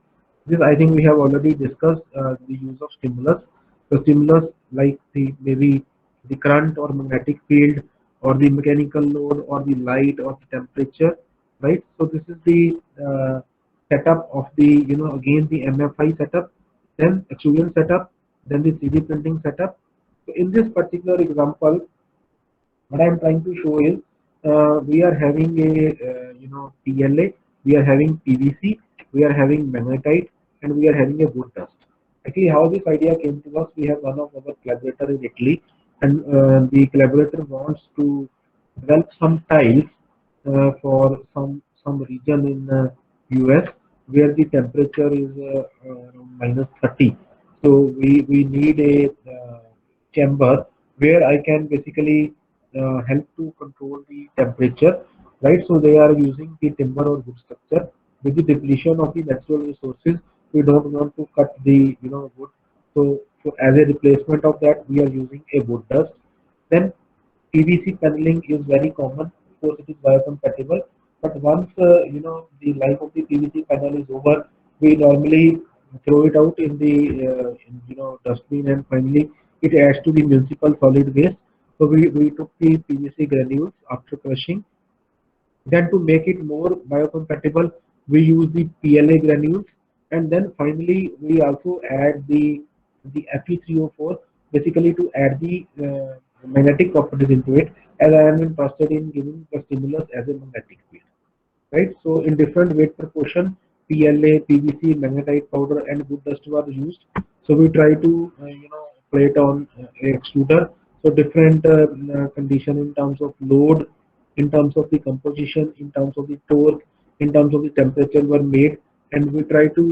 This I think we have already discussed the use of stimulus. The stimulus like the maybe the current or magnetic field or the mechanical load or the light or the temperature, right? So this is the setup of the again the MFI setup, then extrusion setup, then the 3D printing setup. So in this particular example, what I am trying to show is we are having a PLA, we are having PVC, we are having magnetite, and we are having a wood dust. Actually, how this idea came to us, we have one of our collaborator in Italy, and the collaborator wants to develop some tiles for some region in US where the temperature is around -30. So we need a chamber where I can basically help to control the temperature, right? So they are using the timber or wood structure. With the depletion of the natural resources, we don't want to cut the wood. So as a replacement of that, we are using a wood dust. Then PVC paneling is very common. Of course, it is biocompatible. But once the life of the PVC panel is over, we normally throw it out in the dustbin, and finally it adds to the municipal solid waste. So we took the PVC granules after crushing. Then to make it more biocompatible, we use the PLA granules, and then finally we also add the Fe3O4 basically to add the magnetic properties into it, as I am interested in giving the stimulus as a magnetic field, right? So in different weight proportion, PLA, PVC, magnetite powder, and wood dust were used. So we try to plate on a extruder. So different condition in terms of load, in terms of the composition, in terms of the torque, in terms of the temperature were made, and we try to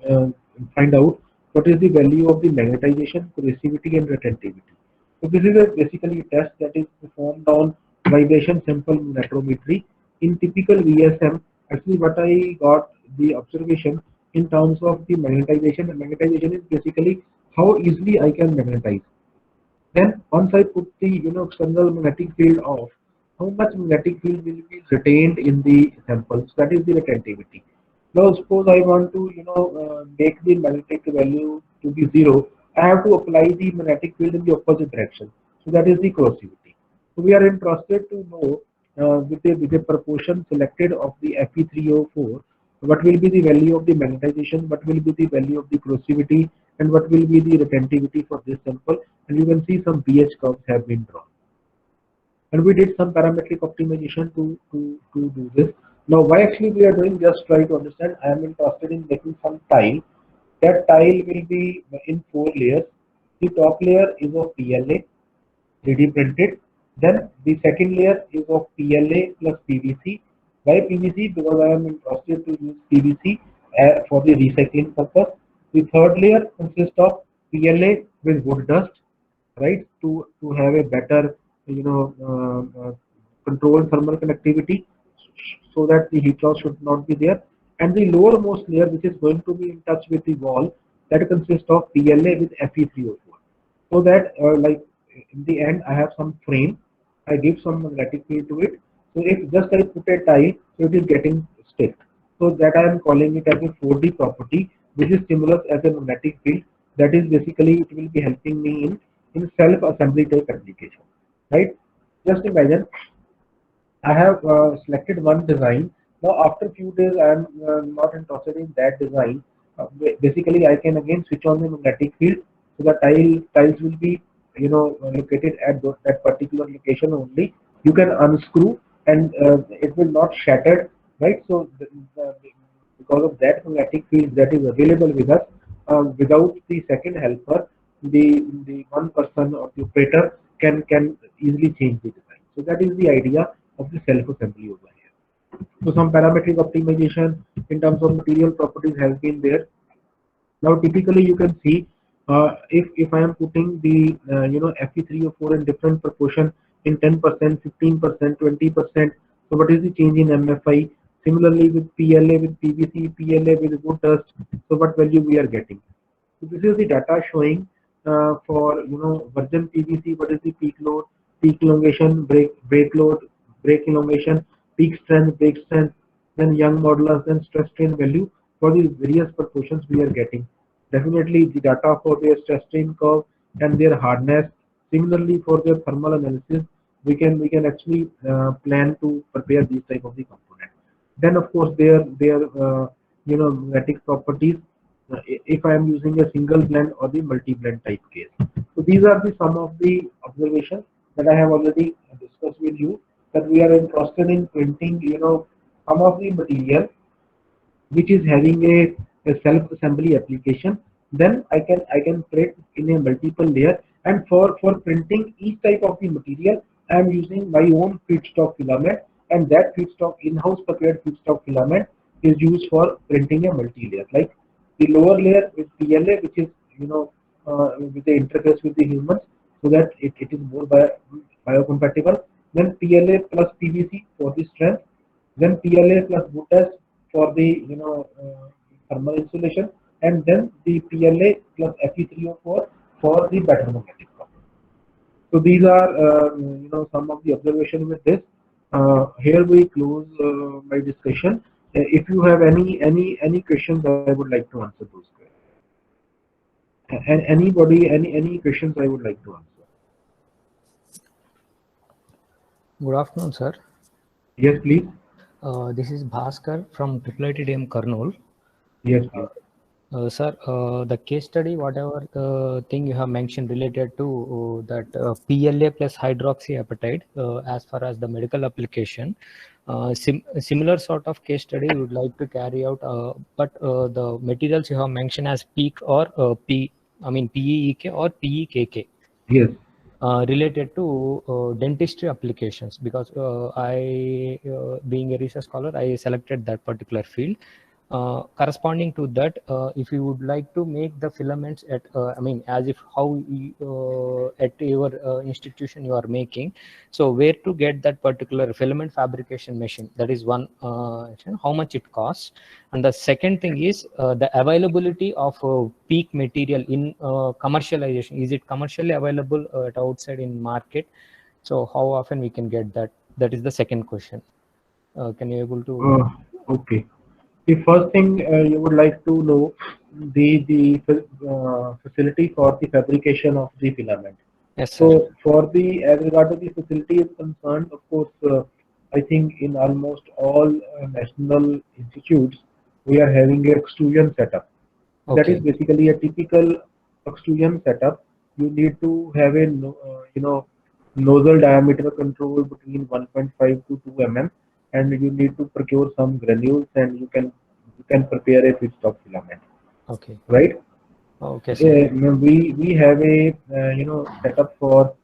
uh, find out what is the value of the magnetization, corrosivity, and retentivity. So this is basically a test that is performed on vibration sample magnetometry. In typical VSM, actually what I got the observation in terms of the magnetization. And magnetization is basically how easily I can magnetize. Then once I put the external magnetic field off, how much magnetic field will be retained in the sample. So that is the retentivity. Now suppose I want to make the magnetic value to be 0. I have to apply the magnetic field in the opposite direction. So that is the corrosivity. So we are interested to know with the proportion selected of the Fe3O4, what will be the value of the magnetization, what will be the value of the corrosivity, and what will be the retentivity for this sample. And you can see some pH curves have been drawn. And we did some parametric optimization to do this. Now, why actually we are doing, just try to understand. I am interested in making some tile. That tile will be in 4 layers. The top layer is of PLA, 3D printed. Then the second layer is of PLA plus PVC. Why PVC? Because I am interested to use PVC for the recycling purpose. The third layer consists of PLA with wood dust, right? To have a better controlled thermal conductivity, so that the heat loss should not be there. And the lowermost layer, which is going to be in touch with the wall, that consists of PLA with Fe3O4. So that like in the end I have some frame, I give some magnetic field to it. So if just I put a tile, so it is getting stick. So that I am calling it as a 4D property, which is stimulus as a magnetic field. That is basically, it will be helping me in self-assembly type application, right? Just imagine I have selected one design. Now after few days I am not interested in that design. Basically I can again switch on the magnetic field, so the tiles will be located at that particular location only. You can unscrew and it will not shatter, right? So because of that magnetic field that is available with us, without the second helper, the one person or the operator can easily change the design. So that is the idea of the self-assembly over here. So some parametric optimization in terms of material properties has been there. Now typically you can see if I am putting the Fe3O4 in different proportion in 10%, 15%, 20%. So what is the change in MFI? Similarly with PLA, with PVC, PLA with wood dust. So what value we are getting? So this is the data showing for virgin PVC, what is the peak load, peak elongation, break load, break elongation, peak strength, break strength, then Young modulus, then stress strain value for the various proportions we are getting. Definitely the data for their stress strain curve and their hardness. Similarly for their thermal analysis, we can actually plan to prepare these type of the component. Then of course their magnetic properties, if I am using a single blend or the multi blend type case. So these are the some of the observations that I have already discussed with you, that we are interested in printing some of the material which is having a self-assembly application. Then I can print in a multiple layer, and for printing each type of the material I am using my own feedstock filament, and that feedstock, in-house prepared feedstock filament, is used for printing a multi-layer. Like the lower layer with PLA, which is with the interface with the humans, so that it is more biocompatible. Then PLA plus PVC for the strength, then PLA plus wood dust for the thermal insulation, and then the PLA plus Fe3O4 for the better magnetic property. So these are some of the observations with this. Here we close my discussion. If you have any questions, I would like to answer those questions. And anybody, any questions I would like to answer. Good afternoon, sir. Yes, please. This is Bhaskar from IITM Kurnool. Yes, please. Sir, the case study, whatever thing you have mentioned related to that PLA plus hydroxyapatite as far as the medical application, similar sort of case study we would like to carry out, but the materials you have mentioned as PEEK or PEEK or PEKK. Yes. Related to dentistry applications, because I, being a research scholar, I selected that particular field. Corresponding to that, if you would like to make the filaments at, as if how at your institution you are making, so where to get that particular filament fabrication machine? That is one, how much it costs. And the second thing is the availability of PEEK material in commercialization. Is it commercially available at outside in market? So how often we can get that? That is the second question. Can you able to? Okay. The first thing you would like to know the facility for the fabrication of the filament. Yes, sir. So for the as regard to the facility is concerned, of course, I think in almost all national institutes we are having a extrusion setup. That Okay. is basically a typical extrusion setup. You need to have a nozzle diameter control between 1.5 to 2 mm, and you need to procure some granules, and you can prepare a feedstock filament, Okay. right? Okay, sir. We have a setup for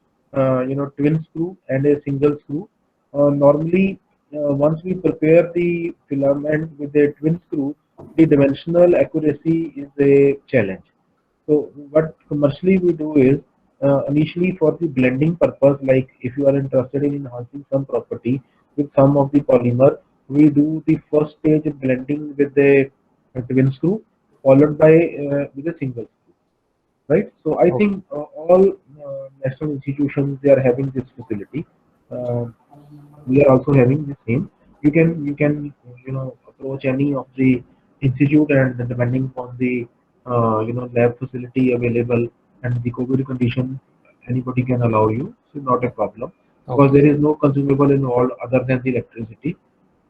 twin screw and a single screw. Normally, once we prepare the filament with a twin screw, the dimensional accuracy is a challenge. So what commercially we do is, initially for the blending purpose, like if you are interested in enhancing some property with some of the polymer, we do the first stage of blending with a twin screw, followed by with a single screw. Right. So I think all national institutions, they are having this facility. Uh, we are also having the same. You can approach any of the institute, and then depending on the lab facility available and the COVID condition, anybody can allow you. So not a problem, because Okay. there is no consumable involved other than the electricity,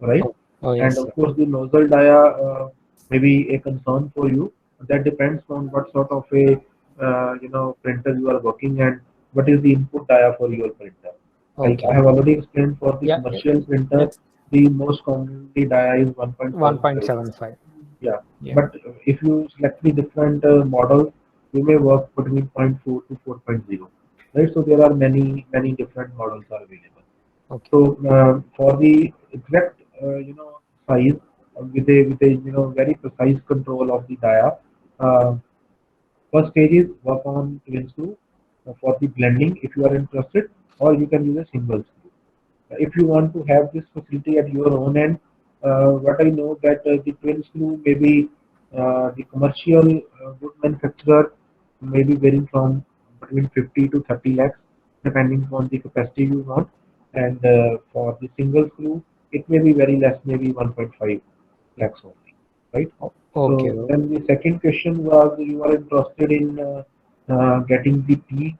right? Oh, And yes, of sir. course, the nozzle dia may be a concern for you. That depends on what sort of a printer you are working, and what is the input dia for your printer. Like Okay. I have already explained, for the Yeah. commercial printer, It's the most commonly dia is 1.75. 1.75. Yeah, Yeah. but if you select the different models, you may work between 0.4 to 4.0, right? So there are many different models are available. Okay. So for the exact size, with a very precise control of the dia, uh, first stage is work on twin screw for the blending if you are interested, or you can use a single screw. If you want to have this facility at your own end, what I know that the twin screw may be the commercial good manufacturer may be varying from between 50 to 30 lakhs, depending on the capacity you want. And for the single screw, it may be very less, maybe 1.5 lakhs only, right? Okay. So then the second question was, you are interested in getting the peak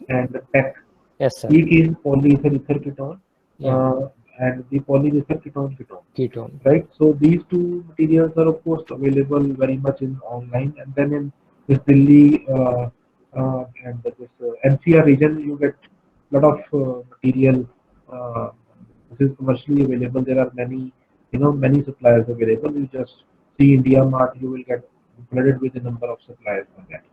and the PEC. Yes, sir. Peak is polyether ether ketone, Yeah. and the polyether ketone ketone. Ketone. Right. So these two materials are of course available very much in online, and then in this Delhi and this NCR region, you get lot of material. Uh, this is commercially available. There are many suppliers available. You just see India Mart, you will get flooded with a number of suppliers on that.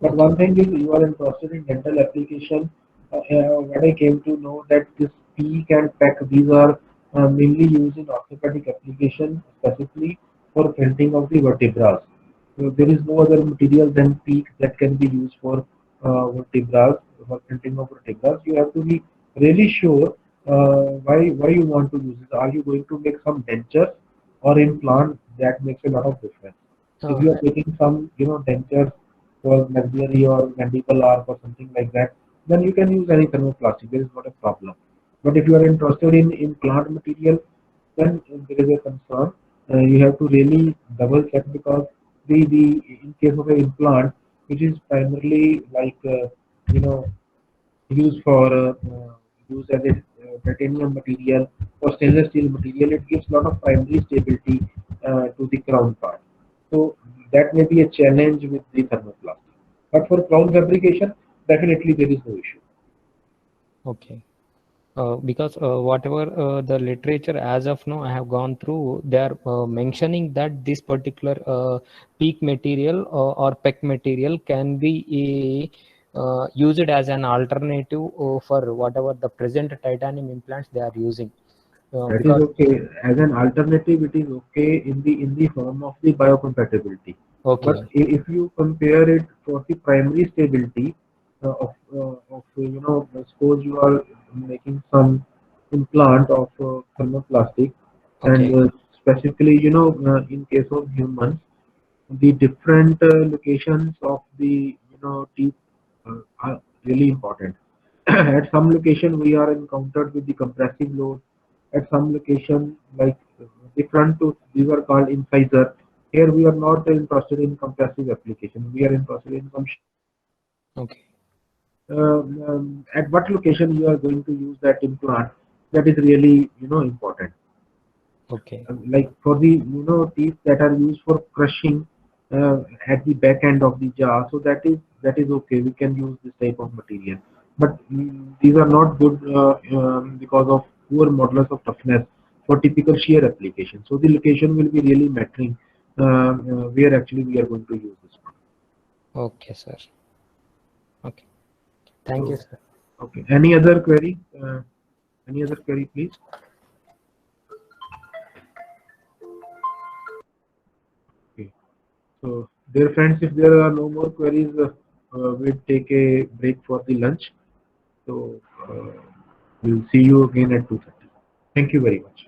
But Okay. one thing is, you are interested in dental application. What I came to know that this PEEK and PEC, these are mainly used in orthopedic application, specifically for printing of the vertebrae. So there is no other material than PEEK that can be used for vertebrae, for printing of vertebrae. You have to be really sure why you want to use it. Are you going to make some denture or implant? That makes a lot of difference. If you are making some dentures for maxillary or mandible arc or something like that, then you can use any thermoplastic. There is not a problem. But if you are interested in implant material, then there is a concern. You have to really double check, because the in case of an implant, which is primarily like you know used for used as a titanium material or stainless steel material, it gives a lot of primary stability to the crown part. So that may be a challenge with the thermoplastic. But for crown fabrication, definitely there is no issue. Okay. Because whatever the literature as of now I have gone through, they are mentioning that this particular peak material or PEC material can be used as an alternative for whatever the present titanium implants they are using. That is Because okay. As an alternative, it is okay in the form of the biocompatibility. okay. But if you compare it for the primary stability of suppose you are making some implant of thermoplastic, and Okay. specifically in case of humans, the different locations of the teeth are really important. at some location we are encountered with the compressive load. At some location, like the front tooth, these are called incisor. Here we are not interested in compressive application. We are interested in Okay. at what location you are going to use that implant. That is really important. Okay. Like for the teeth that are used for crushing at the back end of the jaw, so that is okay. We can use this type of material, but these are not good because of poor modulus of toughness for typical shear application. So the location will be really mattering where actually we are going to use this one. Okay, sir. Okay. Thank you, sir. Okay. Any other query? Any other query, please? Okay. So, dear friends, if there are no more queries, we'll take a break for the lunch. So, we'll see you again at 2:30. Thank you very much.